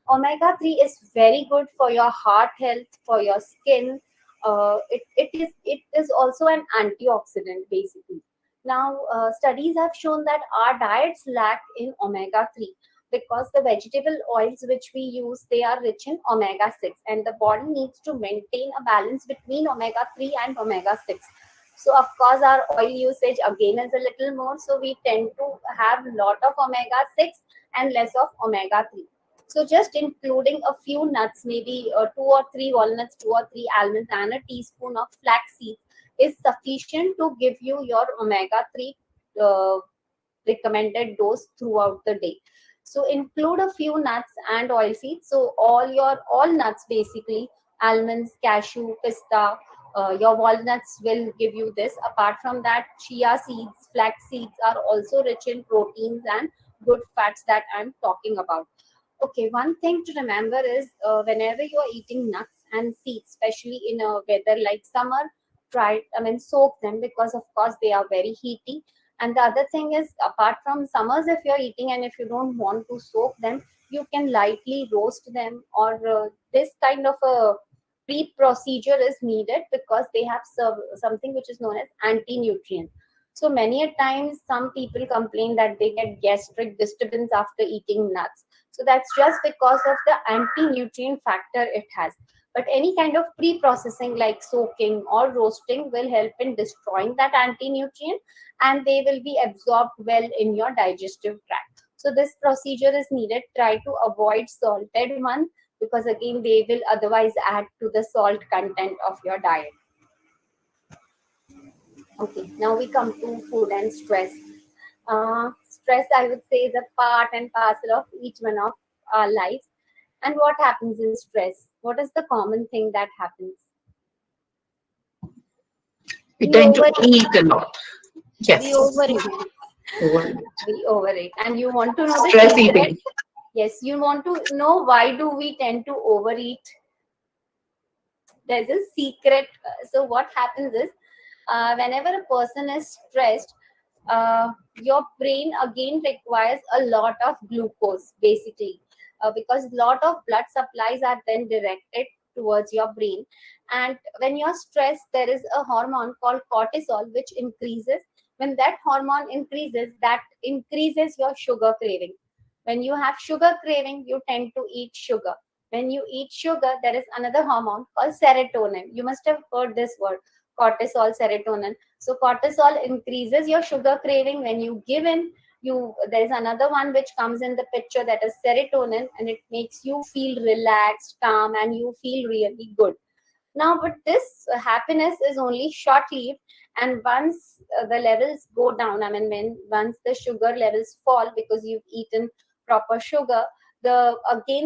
Omega 3 is very good for your heart health, for your skin. It is also an antioxidant basically. Now, studies have shown that our diets lack in omega 3, because the vegetable oils which we use, they are rich in omega 6, and the body needs to maintain a balance between omega 3 and omega 6. So of course our oil usage again is a little more, so we tend to have lot of omega 6 and less of omega 3. So just including a few nuts, maybe 2 or 3 walnuts, 2 or 3 almonds, and a teaspoon of flax seeds is sufficient to give you your omega 3 uh, recommended dose throughout the day. So include a few nuts and oil seeds. So all nuts basically, almonds, cashew, pista, your walnuts will give you this. Apart from that, chia seeds, flax seeds are also rich in proteins and good fats that I'm talking about. Okay, one thing to remember is whenever you are eating nuts and seeds, especially in a weather like summer, soak them, because of course they are very heaty. And the other thing is, apart from summers, if you're eating and if you don't want to soak them, you can lightly roast them, or this kind of a pre-procedure is needed, because they have something which is known as anti-nutrient. So many a times some people complain that they get gastric disturbance after eating nuts, so that's just because of the anti-nutrient factor it has. But any kind of pre-processing like soaking or roasting will help in destroying that anti-nutrient, and they will be absorbed well in your digestive tract. So this procedure is needed. Try to avoid salted one, because again they will otherwise add to the salt content of your diet. Okay, now we come to food and stress. Stress, I would say, is a part and parcel of each one of our lives. And what happens in stress? What is the common thing that happens? We We tend to overeat. eat a lot. We Yes. overeat. Overeat. We overeat. And you want to know the Stress secret? eating. Yes, you want to know why do we tend to overeat? There's a secret. So what happens is, whenever a person is stressed, your brain again requires a lot of glucose, basically, because a lot of blood supplies are then directed towards your brain. And when you're stressed, there is a hormone called cortisol which increases. When that hormone increases, that increases your sugar craving. When you have sugar craving, you tend to eat sugar. When you eat sugar, there is another hormone called serotonin. You must have heard this word, cortisol, serotonin. So cortisol increases your sugar craving. When you give in, you there is another one which comes in the picture, that is serotonin, and it makes you feel relaxed, calm, and you feel really good. Now, but this happiness is only short lived, and once the levels go down, when once the sugar levels fall because you've eaten proper sugar, the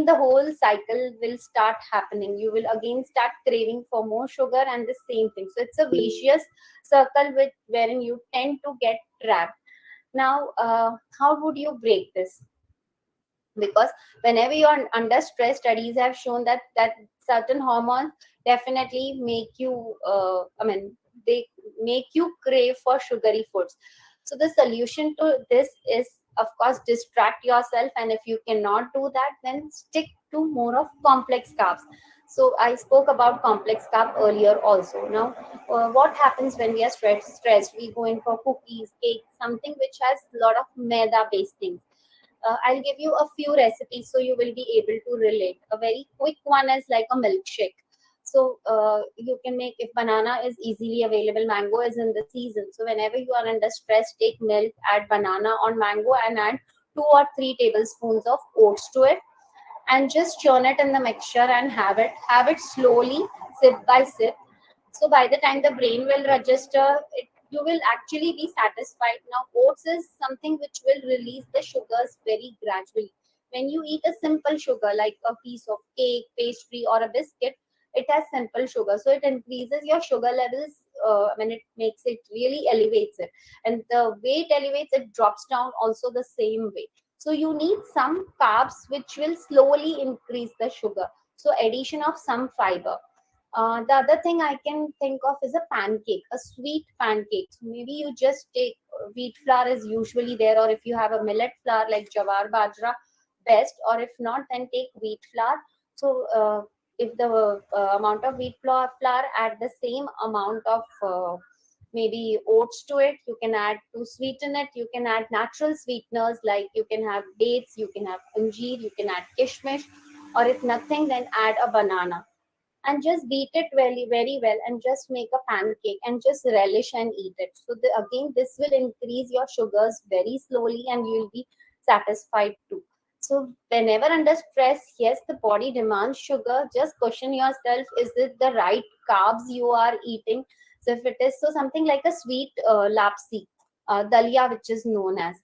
whole cycle will start happening. You will again start craving for more sugar and the same thing. So it's a vicious circle wherein you tend to get trapped. Now, how would you break this? Because whenever you are under stress, studies have shown that certain hormones definitely make you they make you crave for sugary foods. So the solution to this is, of course, distract yourself, and if you cannot do that, then stick to more of complex carbs. So I spoke about complex carb earlier also. Now, what happens when we are stressed? We go in for cookies, cake, something which has a lot of maida based things. I'll give you a few recipes so you will be able to relate. A very quick one is like a milkshake. So you can make, if banana is easily available, mango is in the season. So whenever you are under stress, take milk, add banana or mango, and add 2 or 3 tablespoons of oats to it, and just churn it in the mixture and have it. Have it slowly, sip by sip. So by the time the brain will register it, you will actually be satisfied. Now, oats is something which will release the sugars very gradually. When you eat a simple sugar like a piece of cake, pastry, or a biscuit, it has simple sugar, so it increases your sugar levels. When it makes it really elevates it, and the way it elevates, it drops down also the same way. So you need some carbs which will slowly increase the sugar. So addition of some fiber. The other thing I can think of is a pancake, a sweet pancake. So maybe you just take wheat flour is usually there, or if you have a millet flour like jawar bajra, best. Or if not, then take wheat flour. So if the amount of wheat flour, add the same amount of maybe oats to it. You can add to sweeten it. You can add natural sweeteners, like you can have dates, you can have anjeer, you can add kishmish, or if nothing, then add a banana, and just beat it very very well, and just make a pancake and just relish and eat it. So again, this will increase your sugars very slowly, and you will be satisfied too. So whenever under stress, yes, the body demands sugar. Just question yourself, is it the right carbs you are eating? So if it is, so something like a sweet lapsi, dalia, which is known as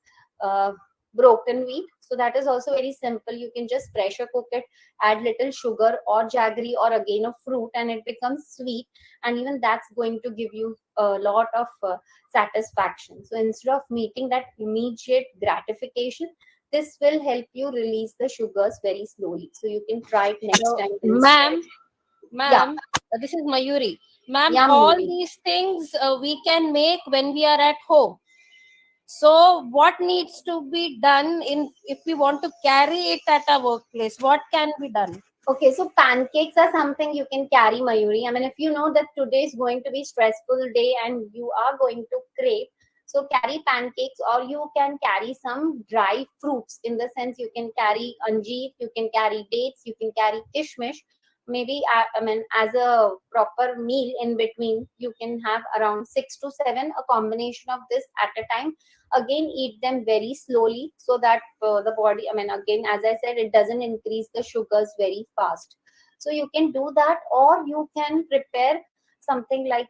uh, broken wheat, so that is also very simple. You can just pressure cook it, add little sugar or jaggery or again a fruit, and it becomes sweet, and even that's going to give you a lot of satisfaction. So instead of meeting that immediate gratification, This will help you release the sugars very slowly. So you can try it next So, time. ma'am, Yeah, this is Mayuri. Ma'am, yeah, all Mayuri. these things we can make when we are at home. So, what needs to be done in if we want to carry it at our workplace? What can be done? Okay, so pancakes are something you can carry, Mayuri. I mean, if you know that today is going to be stressful day and you are going to crave, so carry pancakes, or you can carry some dry fruits. In the sense, you can carry anjeer, you can carry dates, you can carry kishmish. Maybe I mean, as a proper meal in between, you can have around 6 to 7, a combination of this at a time. Again, eat them very slowly so that the body, I mean, again, as I said, it doesn't increase the sugars very fast. So you can do that, or you can prepare something like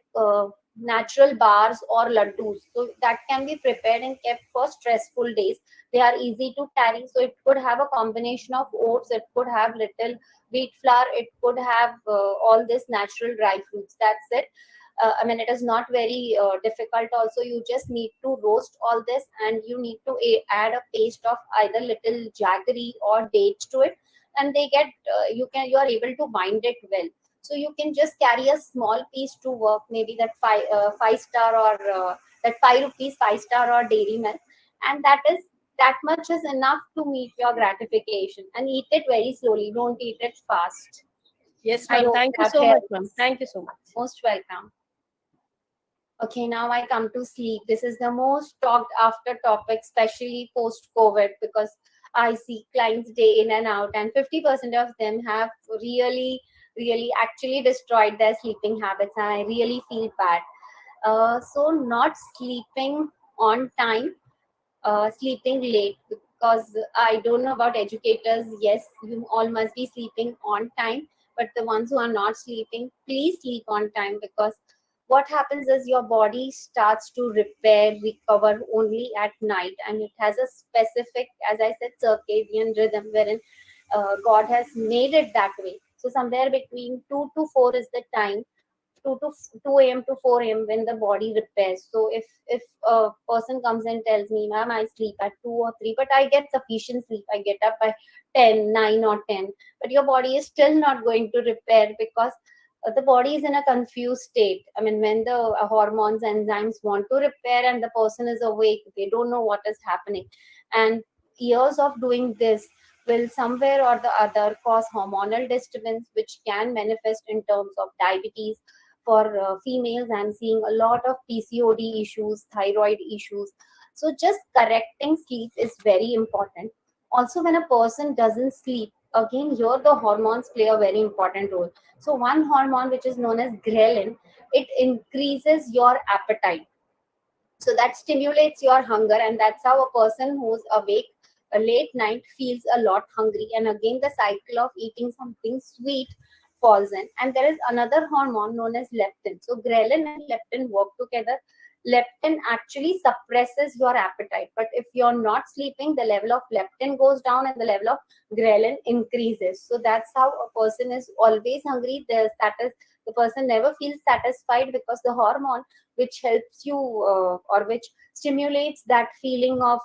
natural bars or laddus. So that can be prepared and kept for stressful days. They are easy to carry, so it could have a combination of oats, it could have little wheat flour, it could have all this natural dry fruits. That's it. I mean, it is not very difficult. Also, you just need to roast all this, and you need to add a paste of either little jaggery or dates to it, and they get you are able to bind it well. So you can just carry a small piece to work, maybe that five star, or that 5 rupees 5 star or dairy milk, and that much is enough to meet your gratification. And eat it very slowly. Don't eat it fast. Yes, I ma'am. hope Thank you that so much, ma'am. helps. Thank you so much. Most welcome. Okay, now I come to sleep. This is the most talked after topic, especially post COVID, because I see clients day in and out, and 50% of them have really, really actually destroyed their sleeping habits, and I really feel bad. So, not sleeping on time, sleeping late, because I don't know about educators. Yes, you all must be sleeping on time, but the ones who are not sleeping, please sleep on time, because what happens is your body starts to repair, recover only at night, and it has a specific, as I said, circadian rhythm wherein God has made it that way. So somewhere between 2 to 4 is the time, 2 a.m. to 4 a.m. when the body repairs. So if a person comes and tells me, ma'am, I sleep at 2 or 3, but I get sufficient sleep, I get up by 10, 9 or 10, but your body is still not going to repair, because the body is in a confused state. I mean, when the hormones, enzymes want to repair and the person is awake, they don't know what is happening. And years of doing this will somewhere or the other cause hormonal disturbance, which can manifest in terms of diabetes for females. I'm seeing a lot of PCOD issues, thyroid issues. So just correcting sleep is very important. Also, when a person doesn't sleep, again here the hormones play a very important role. So one hormone which is known as ghrelin, it increases your appetite, so that stimulates your hunger, and that's how a person who's awake a late night feels a lot hungry, and again the cycle of eating something sweet falls in. And there is another hormone known as leptin. So ghrelin and leptin work together. Leptin actually suppresses your appetite, but if you're not sleeping, the level of leptin goes down and the level of ghrelin increases. So that's how a person is always hungry. The person never feels satisfied, because the hormone which helps you or which stimulates that feeling of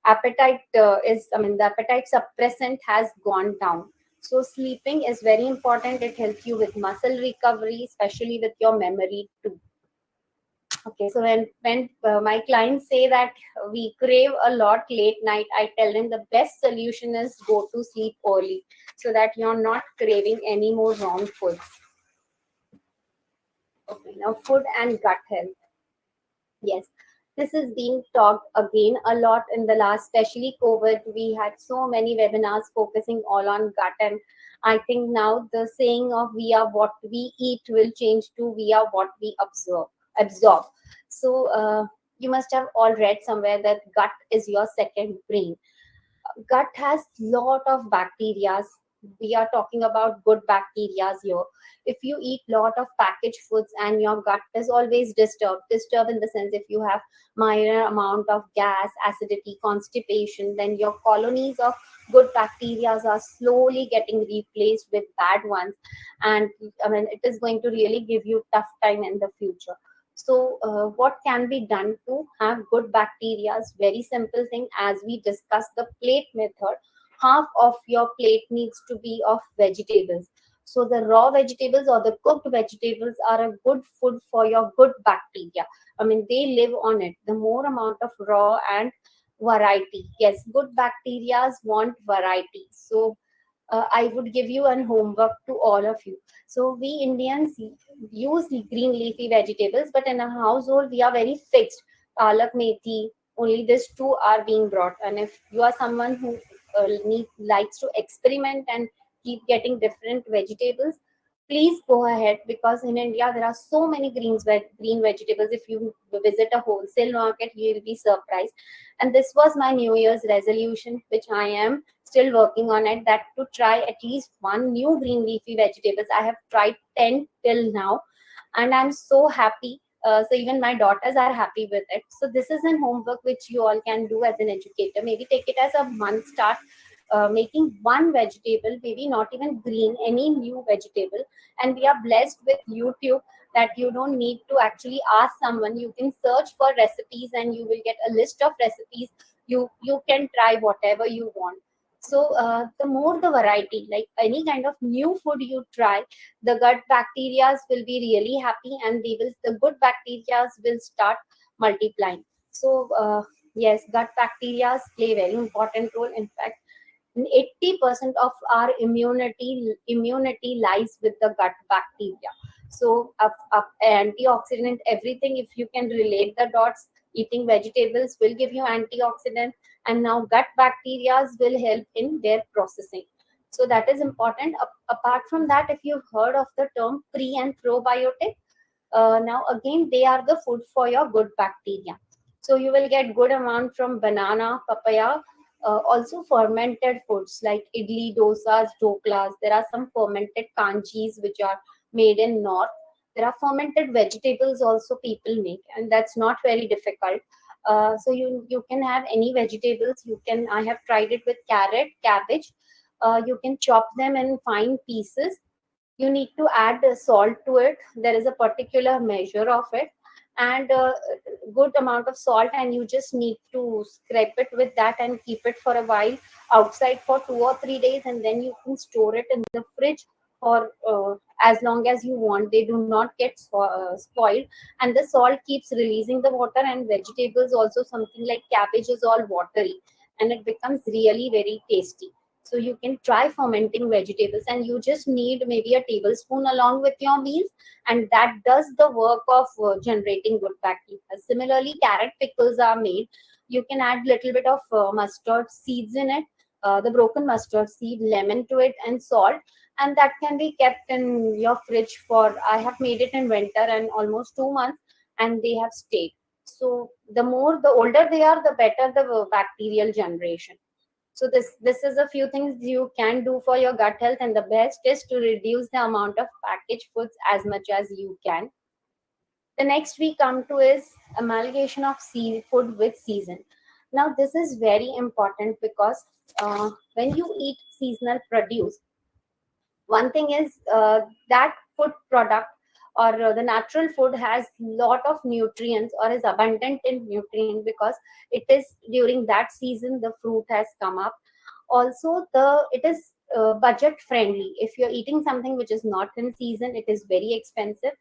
appetite is, I mean, the appetite suppressant has gone down. So sleeping is very important. It helps you with muscle recovery, especially with your memory too. Okay, so when my clients say that we crave a lot late night, I tell them the best solution is go to sleep early, so that you're not craving any more wrong foods. Okay, now food and gut health. Yes, this is being talked again a lot in the last, especially COVID. We had so many webinars focusing all on gut, and I think now the saying of "we are what we eat" will change to "we are what we absorb." Absorb. So you must have all read somewhere that gut is your second brain. Gut has lot of bacteria. We are talking about good bacteria here. If you eat lot of packaged foods and your gut is always disturbed in the sense, if you have minor amount of gas, acidity, constipation, then your colonies of good bacteria are slowly getting replaced with bad ones, and I mean, it is going to really give you tough time in the future. So, what can be done to have good bacteria? Very simple thing, as we discussed the plate method. Half of your plate needs to be of vegetables. So, the raw vegetables or the cooked vegetables are a good food for your good bacteria. I mean, they live on it. The more amount of raw and variety. Yes, good bacteria want variety. So, I would give you an homework to all of you. So we Indians use green leafy vegetables, but in a household we are very fixed. Palak, methi, only these two are being brought. And if you are someone who likes to experiment and keep getting different vegetables, please go ahead, because in India there are so many green vegetables. If you visit a wholesale market, you will be surprised. And this was my New Year's resolution, which I am still working on it, that to try at least one new green leafy vegetables. I have tried 10 till now, and I'm so happy. So even my daughters are happy with it. So this is an homework which you all can do as an educator. Maybe take it as a month start, making one vegetable, maybe not even green, any new vegetable. And we are blessed with YouTube, that you don't need to actually ask someone. You can search for recipes and you will get a list of recipes. You can try whatever you want. So the more the variety, like any kind of new food you try, the gut bacteria will be really happy, and the good bacteria will start multiplying. So yes, gut bacteria play a very important role. In fact, 80% of our immunity lies with the gut bacteria. So antioxidant, everything, if you can relate the dots, eating vegetables will give you antioxidant, and now gut bacteria will help in their processing. So that is important. Apart from that, if you've heard of the term pre and probiotic, now again they are the food for your good bacteria. So you will get good amount from banana, papaya, also fermented foods like idli, dosas, doklas. There are some fermented kanchis which are made in north. There are fermented vegetables also people make, and that's not very difficult. So you can have any vegetables. You can, I have tried it with carrot, cabbage. You can chop them in fine pieces. You need to add salt to it. There is a particular measure of it, and good amount of salt, and you just need to scrape it with that and keep it for a while outside for 2 or 3 days, and then you can store it in the fridge for as long as you want. They do not get spoiled, and the salt keeps releasing the water, and vegetables also, something like cabbage is all watery, and it becomes really very tasty. So you can try fermenting vegetables, and you just need maybe a tablespoon along with your meals, and that does the work of generating good bacteria. Similarly, carrot pickles are made. You can add little bit of mustard seeds in it, the broken mustard seed, lemon to it, and salt, and that can be kept in your fridge for. I have made it in winter and almost 2 months, and they have stayed. So the older they are, the better the bacterial generation. So this is a few things you can do for your gut health, and the best is to reduce the amount of packaged foods as much as you can. The next we come to is amalgamation of seafood with season. Now this is very important, because when you eat seasonal produce, one thing is that food product or the natural food has lot of nutrients or is abundant in nutrient, because it is during that season the fruit has come up. Also, it is budget friendly. If you're eating something which is not in season, it is very expensive.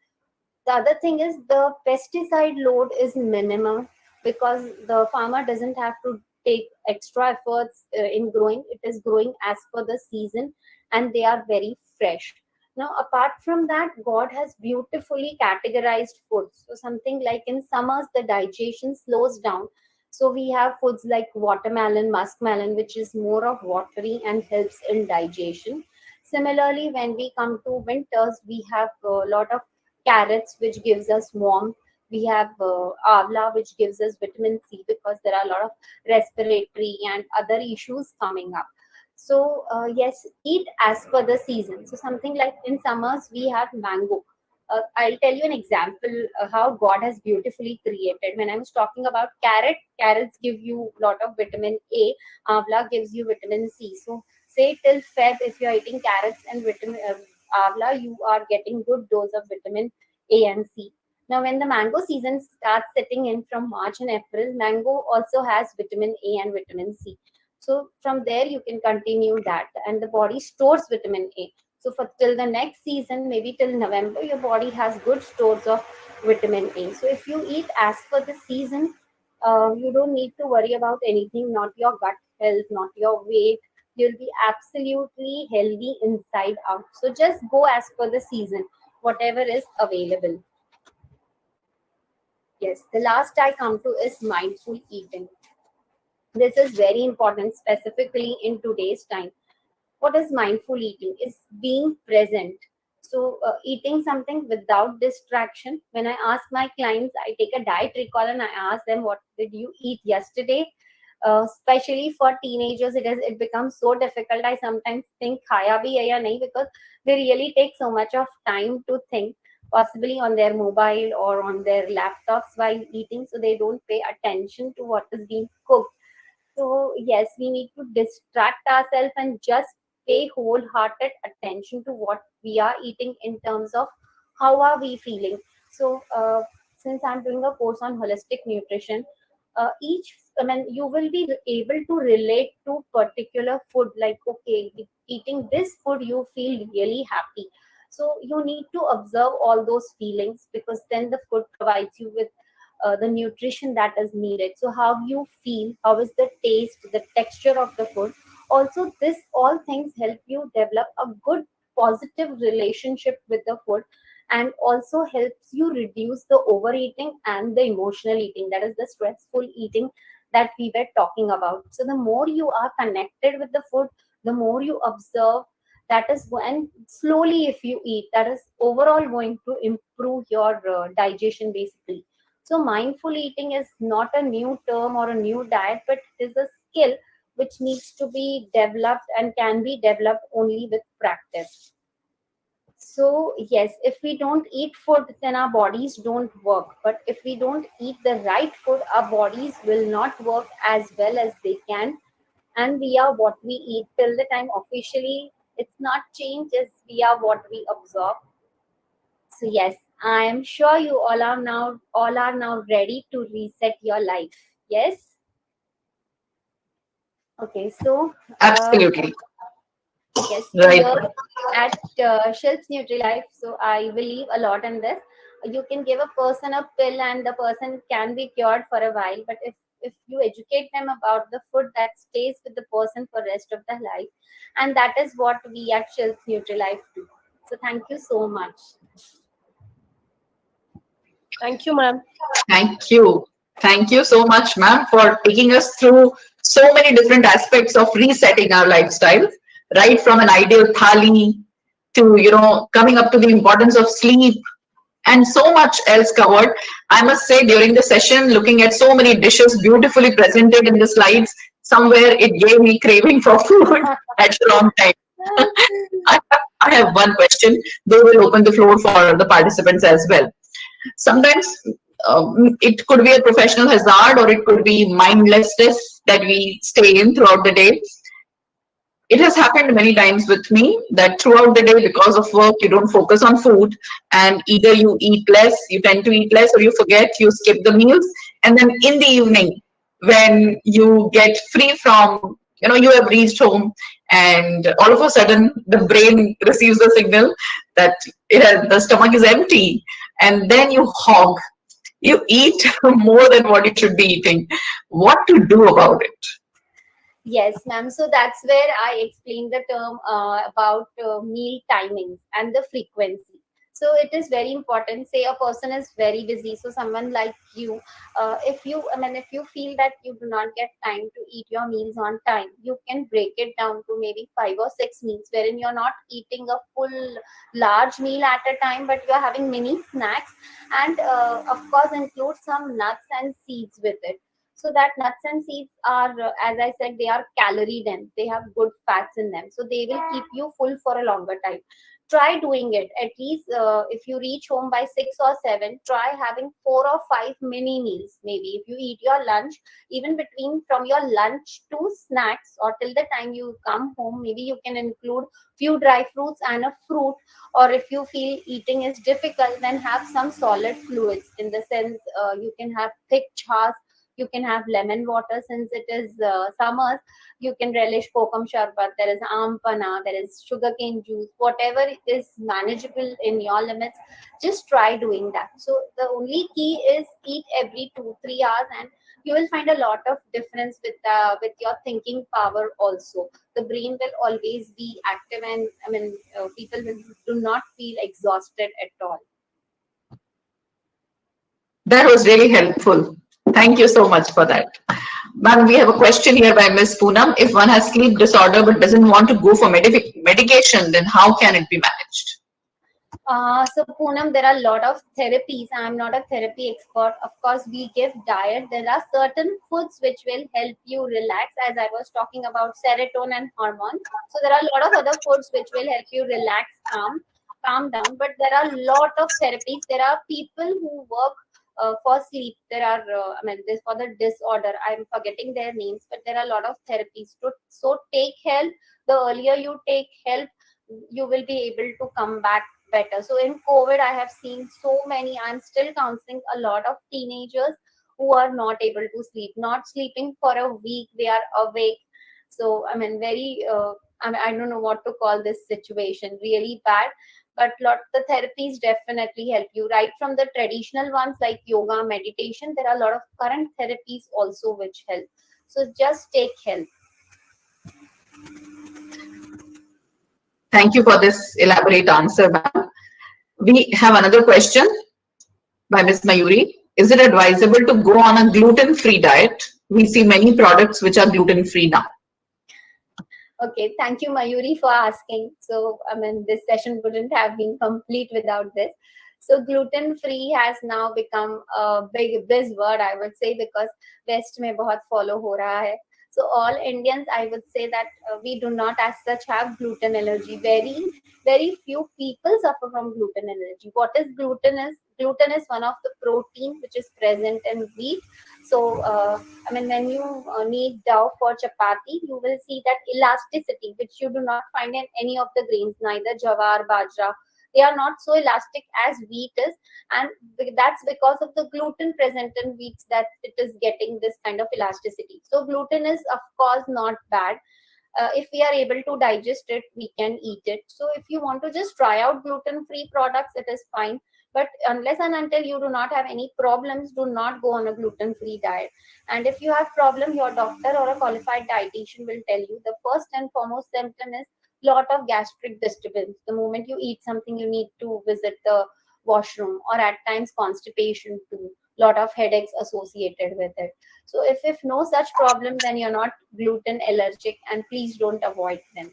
The other thing is the pesticide load is minimum, because the farmer doesn't have to take extra efforts in growing. It is growing as per the season, and they are very fresh. Now, apart from that, God has beautifully categorized foods. So something like in summers the digestion slows down, so we have foods like watermelon, muskmelon, which is more of watery and helps in digestion. Similarly, when we come to winters, we have a lot of carrots, which gives us warmth. We have avla, which gives us vitamin C, because there are a lot of respiratory and other issues coming up. So yes, eat as per the season. So something like in summers we have mango. I'll tell you an example how God has beautifully created. When I was talking about carrots give you a lot of vitamin A. Avla gives you vitamin C. So say till Feb, if you are eating carrots and vitamin avla, you are getting good dose of vitamin A and C. Now, when the mango season starts setting in from March and April, mango also has vitamin A and vitamin C. So from there you can continue that, and the body stores vitamin A. So for till the next season, maybe till November, your body has good stores of vitamin A. So if you eat as per the season, you don't need to worry about anything, not your gut health, not your weight. You'll be absolutely healthy inside out. So just go as per the season, whatever is available. Yes, the last I come to is mindful eating. This is very important, specifically in today's time. What is mindful eating? Is being present. So eating something without distraction. When I ask my clients, I take a diet recall and I ask them, what did you eat yesterday? Especially for teenagers, it becomes so difficult. I sometimes think khaya bhi hai ya nahi, because they really take so much of time to think, possibly on their mobile or on their laptops while eating, so they don't pay attention to what is being cooked. So yes, we need to distract ourselves and just pay wholehearted attention to what we are eating in terms of how are we feeling. So since I'm doing a course on holistic nutrition, you will be able to relate to particular food. Like, okay, eating this food, you feel really happy. So you need to observe all those feelings, because then the food provides you with the nutrition that is needed. So how you feel, how is the taste, the texture of the food. Also, this all things help you develop a good positive relationship with the food, and also helps you reduce the overeating and the emotional eating, that is the stressful eating that we were talking about. So the more you are connected with the food, the more you observe, that is, and slowly if you eat, that is overall going to improve your digestion basically. so mindful eating is not a new term or a new diet, but it is a skill which needs to be developed and can be developed only with practice. So, yes, if we don't eat food, then our bodies don't work. But if we don't eat the right food, our bodies will not work as well as they can. And we are what we eat till the time officially it's not changed, as we are what we absorb. So yes, I am sure you all are now ready to reset your life. Yes. Okay. So Absolutely. yes, Right. here at Shilps Nutrilife, so I believe a lot in this. You can give a person a pill and the person can be cured for a while, but if you educate them about the food, that stays with the person for rest of their life, and that is what we at Shilps Nutrilife do. So thank you so much. Thank you, ma'am. Thank you. Thank you so much, ma'am, for taking us through so many different aspects of resetting our lifestyle, right from an ideal thali to, coming up to the importance of sleep and so much else covered. I must say, during the session, looking at so many dishes beautifully presented in the slides, somewhere it gave me craving for food at the wrong time. I have one question. They will open the floor for the participants as well. Sometimes it could be a professional hazard or it could be mindlessness that we stay in throughout the day. It has happened many times with me that throughout the day, because of work, you don't focus on food, and either you eat less, you tend to eat less, or you forget, you skip the meals. And then in the evening, when you get free from, you have reached home, and all of a sudden the brain receives the signal that the stomach is empty, and then you hog, you eat more than what you should be eating. What to do about it? Yes, ma'am. So that's where I explained the term about meal timings and the frequency. So it is very important. Say a person is very busy. So someone like you, if you feel that you do not get time to eat your meals on time, you can break it down to maybe 5 or 6 meals, wherein you're not eating a full large meal at a time, but you're having mini snacks, and of course include some nuts and seeds with it. So that nuts and seeds are, as I said, they are calorie dense. They have good fats in them, so they will keep you full for a longer time. Try doing it at least. If you reach home by 6 or 7, try having 4 or 5 mini meals. Maybe if you eat your lunch, even between from your lunch to snacks or till the time you come home, maybe you can include few dry fruits and a fruit. Or if you feel eating is difficult, then have some solid fluids. In the sense, you can have thick chas, you can have lemon water. Since it is summers, you can relish kokum sharbat, there is ampana, there is sugarcane juice, whatever is manageable in your limits. Just try doing that. So the only key is eat every 2-3 hours, and you will find a lot of difference with your thinking power also. The brain will always be active, and people do not feel exhausted at all. That was really helpful. Thank you so much for that. Ma'am, we have a question here by Miss Poonam. If one has sleep disorder but doesn't want to go for medication, then how can it be managed? So Poonam, there are a lot of therapies. I'm not a therapy expert. Of course, we give diet. There are certain foods which will help you relax, as I was talking about serotonin and hormone. So there are a lot of other foods which will help you relax, calm down. But there are a lot of therapies. There are people who work for sleep. There are, this for the disorder. I'm forgetting their names, but there are a lot of therapies. So take help. The earlier you take help, you will be able to come back better. So in COVID, I have seen so many. I'm still counseling a lot of teenagers who are not able to sleep, not sleeping for a week. They are awake. So very. I don't know what to call this situation. Really bad. But the therapies definitely help you. Right from the traditional ones like yoga, meditation, there are a lot of current therapies also which help. So just take help. Thank you for this elaborate answer, ma'am. We have another question by Ms. Mayuri. Is it advisable to go on a gluten-free diet? We see many products which are gluten-free now. Okay, thank you, Mayuri, for asking. So, this session wouldn't have been complete without this. So, gluten free has now become a big buzzword, I would say, because West में बहुत follow हो रहा है. So, all Indians, I would say that we do not as such have gluten allergy. Very, very few people suffer from gluten allergy. What is gluten is? Gluten is one of the protein which is present in wheat. So, when you knead dough for chapati, you will see that elasticity, which you do not find in any of the grains, neither jawar, bajra. They are not so elastic as wheat is, and that's because of the gluten present in wheats that it is getting this kind of elasticity. So, gluten is, of course, not bad. If we are able to digest it, we can eat it. So, if you want to just try out gluten-free products, it is fine. But unless and until you do not have any problems, do not go on a gluten-free diet. And if you have problem, your doctor or a qualified dietitian will tell you the first and foremost symptom is lot of gastric disturbance. The moment you eat something, you need to visit the washroom, or at times constipation too. Lot of headaches associated with it. So if no such problem, then you're not gluten allergic, and please don't avoid them.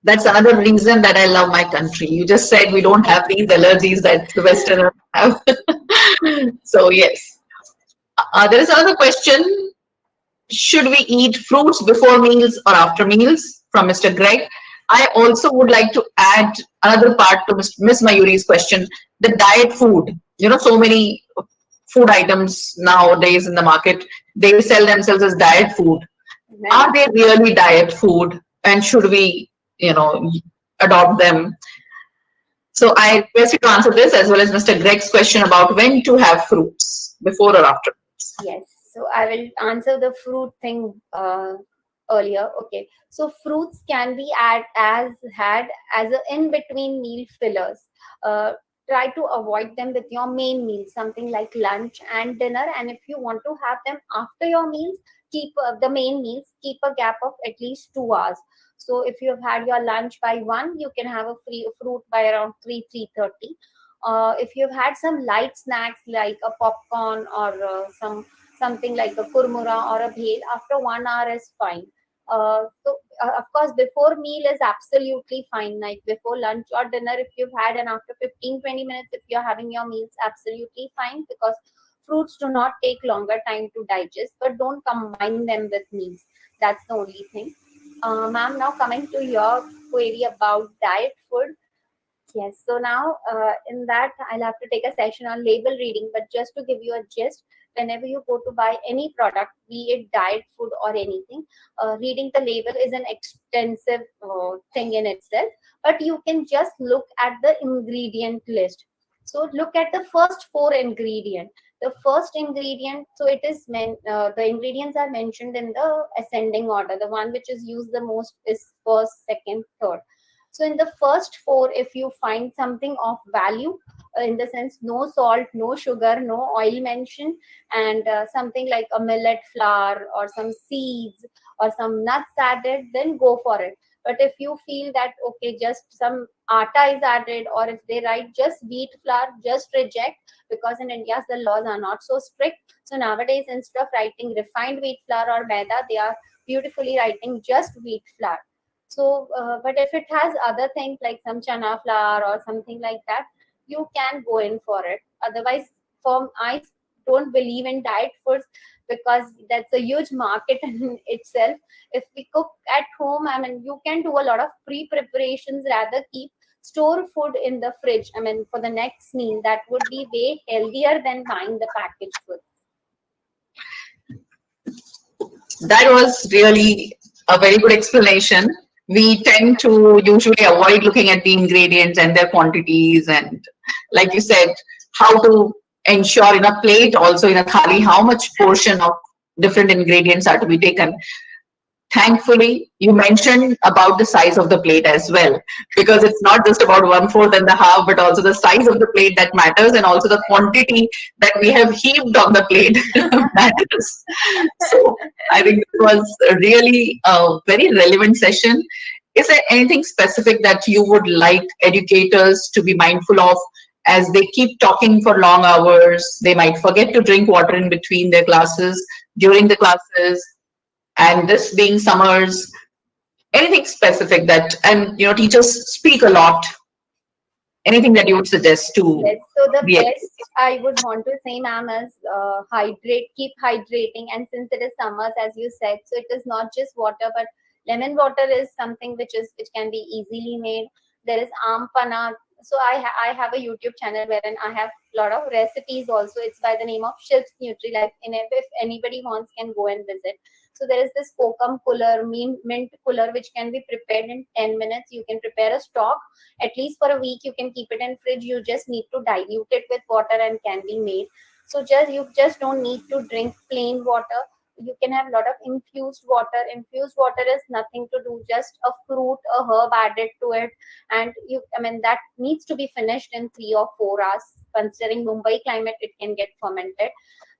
That's another reason that I love my country. You just said we don't have these allergies that the Westerners have. So yes. There is another question. Should we eat fruits before meals or after meals? From Mr. Greg. I also would like to add another part to Miss Mayuri's question. The diet food. So many food items nowadays in the market, they sell themselves as diet food. Are they really diet food? And should we, adopt them? So I request you to answer this as well as Mr. Greg's question about when to have fruits, before or after. Yes. So I will answer the fruit thing earlier. Okay. So fruits can be had as a in between meal fillers. Try to avoid them with your main meals, something like lunch and dinner. And if you want to have them after your meals, keep the main meals, keep a gap of at least 2 hours. So if you have had your lunch by 1, you can have a fruit by around 3:30. If you've had some light snacks like a popcorn or something like a kurmura or a bhel, after 1 hour is fine. Of course, before meal is absolutely fine, like before lunch or dinner if you've had, and after 15-20 minutes if you're having your meals, absolutely fine, because Fruits do not take longer time to digest, but don't combine them with meals. That's the only thing. Ma'am, now coming to your query about diet food. Yes, so now in that I'll have to take a session on label reading, but just to give you a gist, whenever you go to buy any product, be it diet food or anything, reading the label is an extensive thing in itself, but you can just look at the ingredient list. So look at the first four ingredient. The first ingredient, so it is the ingredients are mentioned in the ascending order. The one which is used the most is first, second, third. So in the first four, if you find something of value, in the sense no salt, no sugar, no oil mentioned, and something like a millet flour or some seeds or some nuts added, then go for it. But if you feel that okay, just some atta is added, or if they write just wheat flour, just reject, because in India the laws are not so strict. So nowadays, instead of writing refined wheat flour or maida, they are beautifully writing just wheat flour. So, but if it has other things like some chana flour or something like that, you can go in for it. Otherwise, I don't believe in diet foods because that's a huge market in itself. If we cook at home, I mean, you can do a lot of pre-preparations, rather keep store food in the fridge. I mean, for the next meal, that would be way healthier than buying the packaged food. That was really a very good explanation. We tend to usually avoid looking at the ingredients and their quantities, and like you said, how to ensure in a plate, also in a thali, how much portion of different ingredients are to be taken. Thankfully, you mentioned about the size of the plate as well, because it's not just about 1/4 and the half, but also the size of the plate that matters, and also the quantity that we have heaped on the plate matters. So I think it was really a very relevant session. Is there anything specific that you would like educators to be mindful of as they keep talking for long hours? They might forget to drink water in between their classes, during the classes, and this being summers, anything specific that, and teachers speak a lot, anything that you would suggest to Yes, so the the best I would want to say, ma'am, is hydrate, keep hydrating. And since it is summers, as you said, so it is not just water, but lemon water is something which can be easily made. There is panna. So I have a YouTube channel wherein I have a lot of recipes also. It's by the name of Shilpsnutrilife. And if anybody wants, can go and visit. So there is this kokum cooler, mint cooler, which can be prepared in 10 minutes. You can prepare a stock at least for a week. You can keep it in fridge. You just need to dilute it with water and can be made. So you just don't need to drink plain water. You can have a lot of infused water. Infused water is nothing to do, just a fruit, a herb added to it, and that needs to be finished in 3 or 4 hours. Considering Mumbai climate, it can get fermented.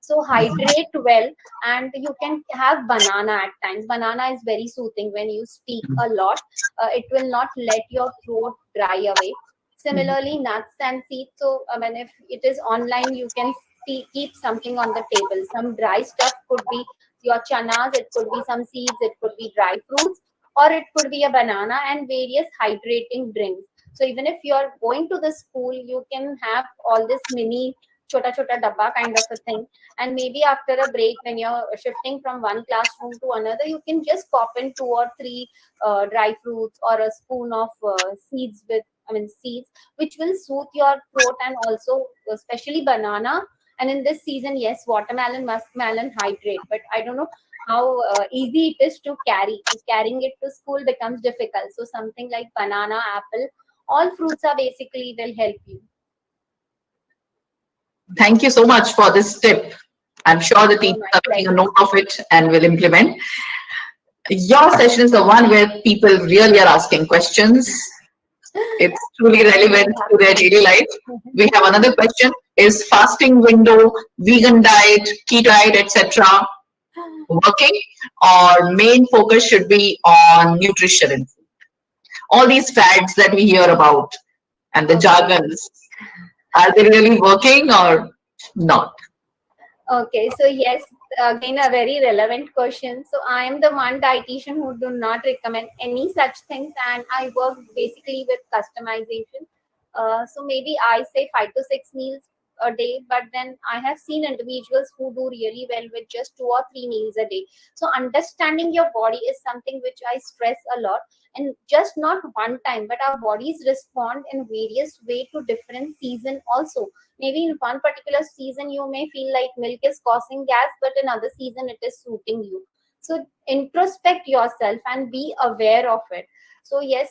So hydrate well, and you can have banana at times. Banana is very soothing when you speak a lot. It will not let your throat dry away. Similarly, nuts and seeds. So, if it is online, you can keep something on the table. Some dry stuff could be your chanas, it could be some seeds, it could be dry fruits, or it could be a banana and various hydrating drinks. So, even if you're going to the school, you can have all this mini chota chota dabba kind of a thing, and maybe after a break when you're shifting from one classroom to another, you can just pop in 2 or 3 dry fruits or a spoon of seeds seeds, which will soothe your throat, and also especially banana. And in this season, yes, watermelon, muskmelon hydrate, but I don't know how easy it is to carry. Carrying it to school becomes difficult. So something like banana, apple, all fruits are basically will help you. Thank you so much for this tip. I'm sure the Oh, teachers my are making a pleasure. note of it and will implement. Your session is the one where people really are asking questions. It's truly I'm very relevant to their daily life. happy. We have another question: is fasting window, vegan diet, keto diet, etc. working, or main focus should be on nutrition and food? All these fads that we hear about and the Okay. jargons, are they really working or not? Okay, so yes, again a very relevant question. So I am the one dietitian who do not recommend any such things, and I work basically with customization. So maybe I say 5 to 6 meals a day, but then I have seen individuals who do really well with just 2 or 3 meals a day. So understanding your body is something which I stress a lot, and just not one time, but our bodies respond in various way to different season also. Maybe in one particular season you may feel like milk is causing gas, but in other season it is suiting you. So introspect yourself and be aware of it. So yes,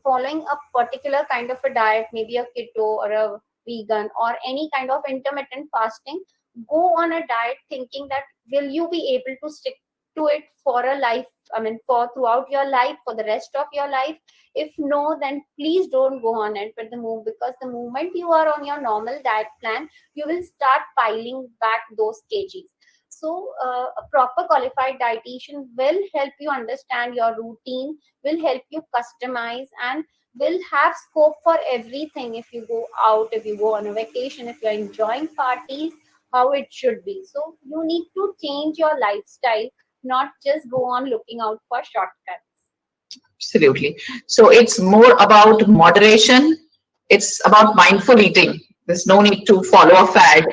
following a particular kind of a diet, maybe a keto or a vegan or any kind of intermittent fasting, go on a diet thinking that will you be able to stick to it for a life, I mean for throughout your life, for the rest of your life. If no, then please don't go on it with the move, because the moment you are on your normal diet plan, you will start piling back those kgs. So a proper qualified dietitian will help you understand your routine, will help you customize, and will have scope for everything. If you go out, if you go on a vacation, if you're enjoying parties, how it should be. So you need to change your lifestyle, not just go on looking out for shortcuts. Absolutely. So it's more about moderation. It's about mindful eating. There's no need to follow a fad.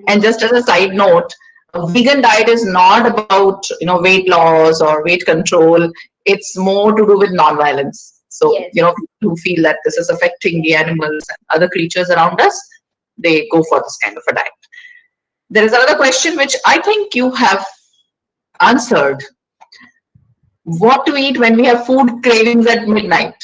And just as a side note, a vegan diet is not about weight loss or weight control. It's more to do with non-violence. So Yes. people who feel that this is affecting the animals and other creatures around us, they go for this kind of a diet. There is another question which I think you have answered. What to eat when we have food cravings at midnight?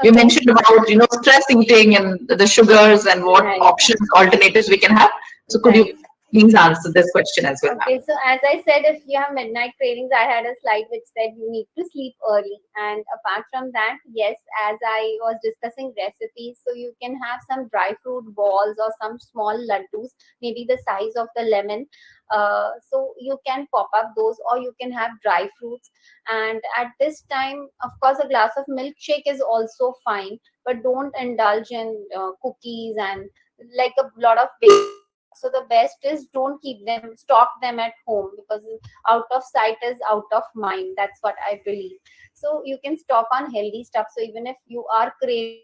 You Okay. mentioned about stress eating and the sugars and what Right. options, alternatives we can have. So could Right. you please answer this question as well, ma'am? Okay, so as I said, if you have midnight cravings, I had a slide which said you need to sleep early. And apart from that, yes, as I was discussing recipes, so you can have some dry fruit balls or some small laddus, maybe the size of the lemon. So you can pop up those, or you can have dry fruits. And at this time, of course, a glass of milkshake is also fine, but don't indulge in cookies and like a lot of baking stuff. So the best is don't keep them, stock them at home, because out of sight is out of mind. That's what I believe. So you can stock on healthy stuff. So even if you are craving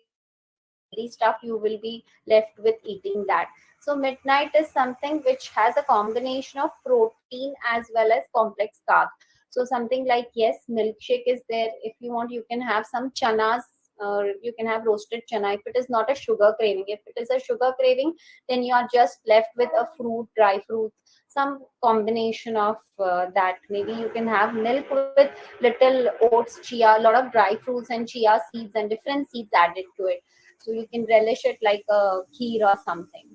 healthy stuff, you will be left with eating that. So midnight is something which has a combination of protein as well as complex carb. So something like, yes, milkshake is there. If you want, you can have some chanas, or you can have roasted chana if it is not a sugar craving. If it is a sugar craving, then you are just left with a fruit, dry fruit, some combination of that. Maybe you can have milk with little oats, chia, a lot of dry fruits and chia seeds and different seeds added to it. So you can relish it like a kheer or something.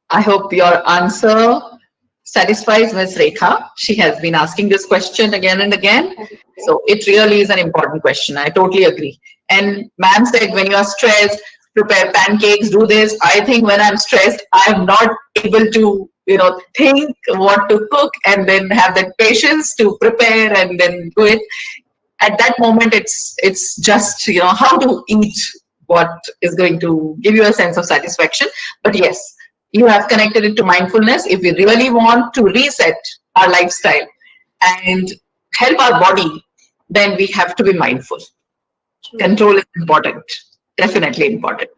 I hope your answer satisfies Ms. Rekha. She has been asking this question again and again. Okay. So it really is an important question. I totally agree. And ma'am said when you are stressed, prepare pancakes, do this. I think when I'm stressed, I'm not able to, think what to cook and then have that patience to prepare and then do it. At that moment, it's just, how to eat what is going to give you a sense of satisfaction. But yes, you have connected it to mindfulness. If we really want to reset our lifestyle and help our body, then we have to be mindful. True. Control is important, definitely important.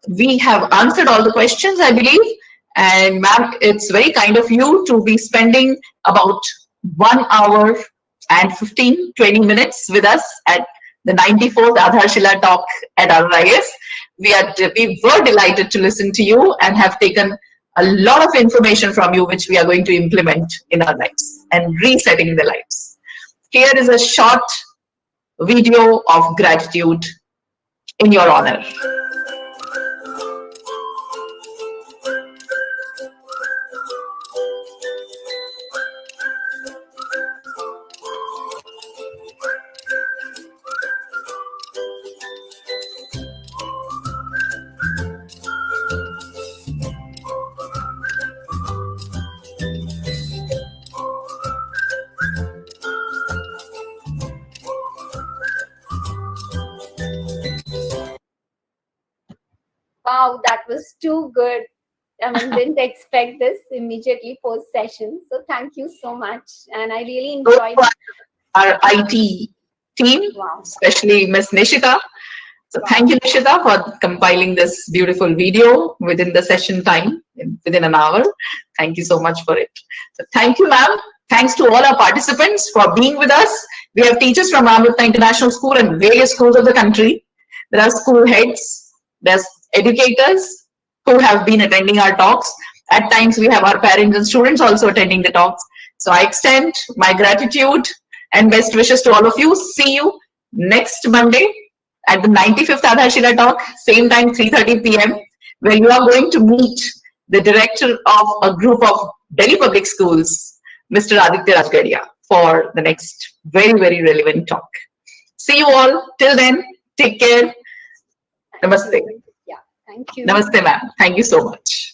We have answered all the questions, I believe. And ma'am, it's very kind of you to be spending about 1 hour and 20 minutes with us at the 94th Aadharshila Talk at RRIS. We were delighted to listen to you and have taken a lot of information from you, which we are going to implement in our lives and resetting the lives. Here is a short video of gratitude in your honor. Wow, that was too good. I mean, didn't expect this immediately post session. So thank you so much. And I really enjoyed. Our IT team, Wow. especially Miss Nishita, So thank you, Nishita, for compiling this beautiful video within the session time, within an hour. Thank you so much for it. So thank you, ma'am. Thanks to all our participants for being with us. We have teachers from Ramrutna International School and various schools of the country. There are school heads, there's educators who have been attending our talks. At times we have our parents and students also attending the talks. So I extend my gratitude and best wishes to all of you. See you next Monday at the 95th Aadharshila talk, same time 3:30 p.m., where you are going to meet the director of a group of Delhi Public Schools, Mr. Aditya Rajgaria, for the next very, very relevant talk. See you all. Till then, take care. Namaste. Yeah, thank you. Namaste, ma'am. Thank you so much.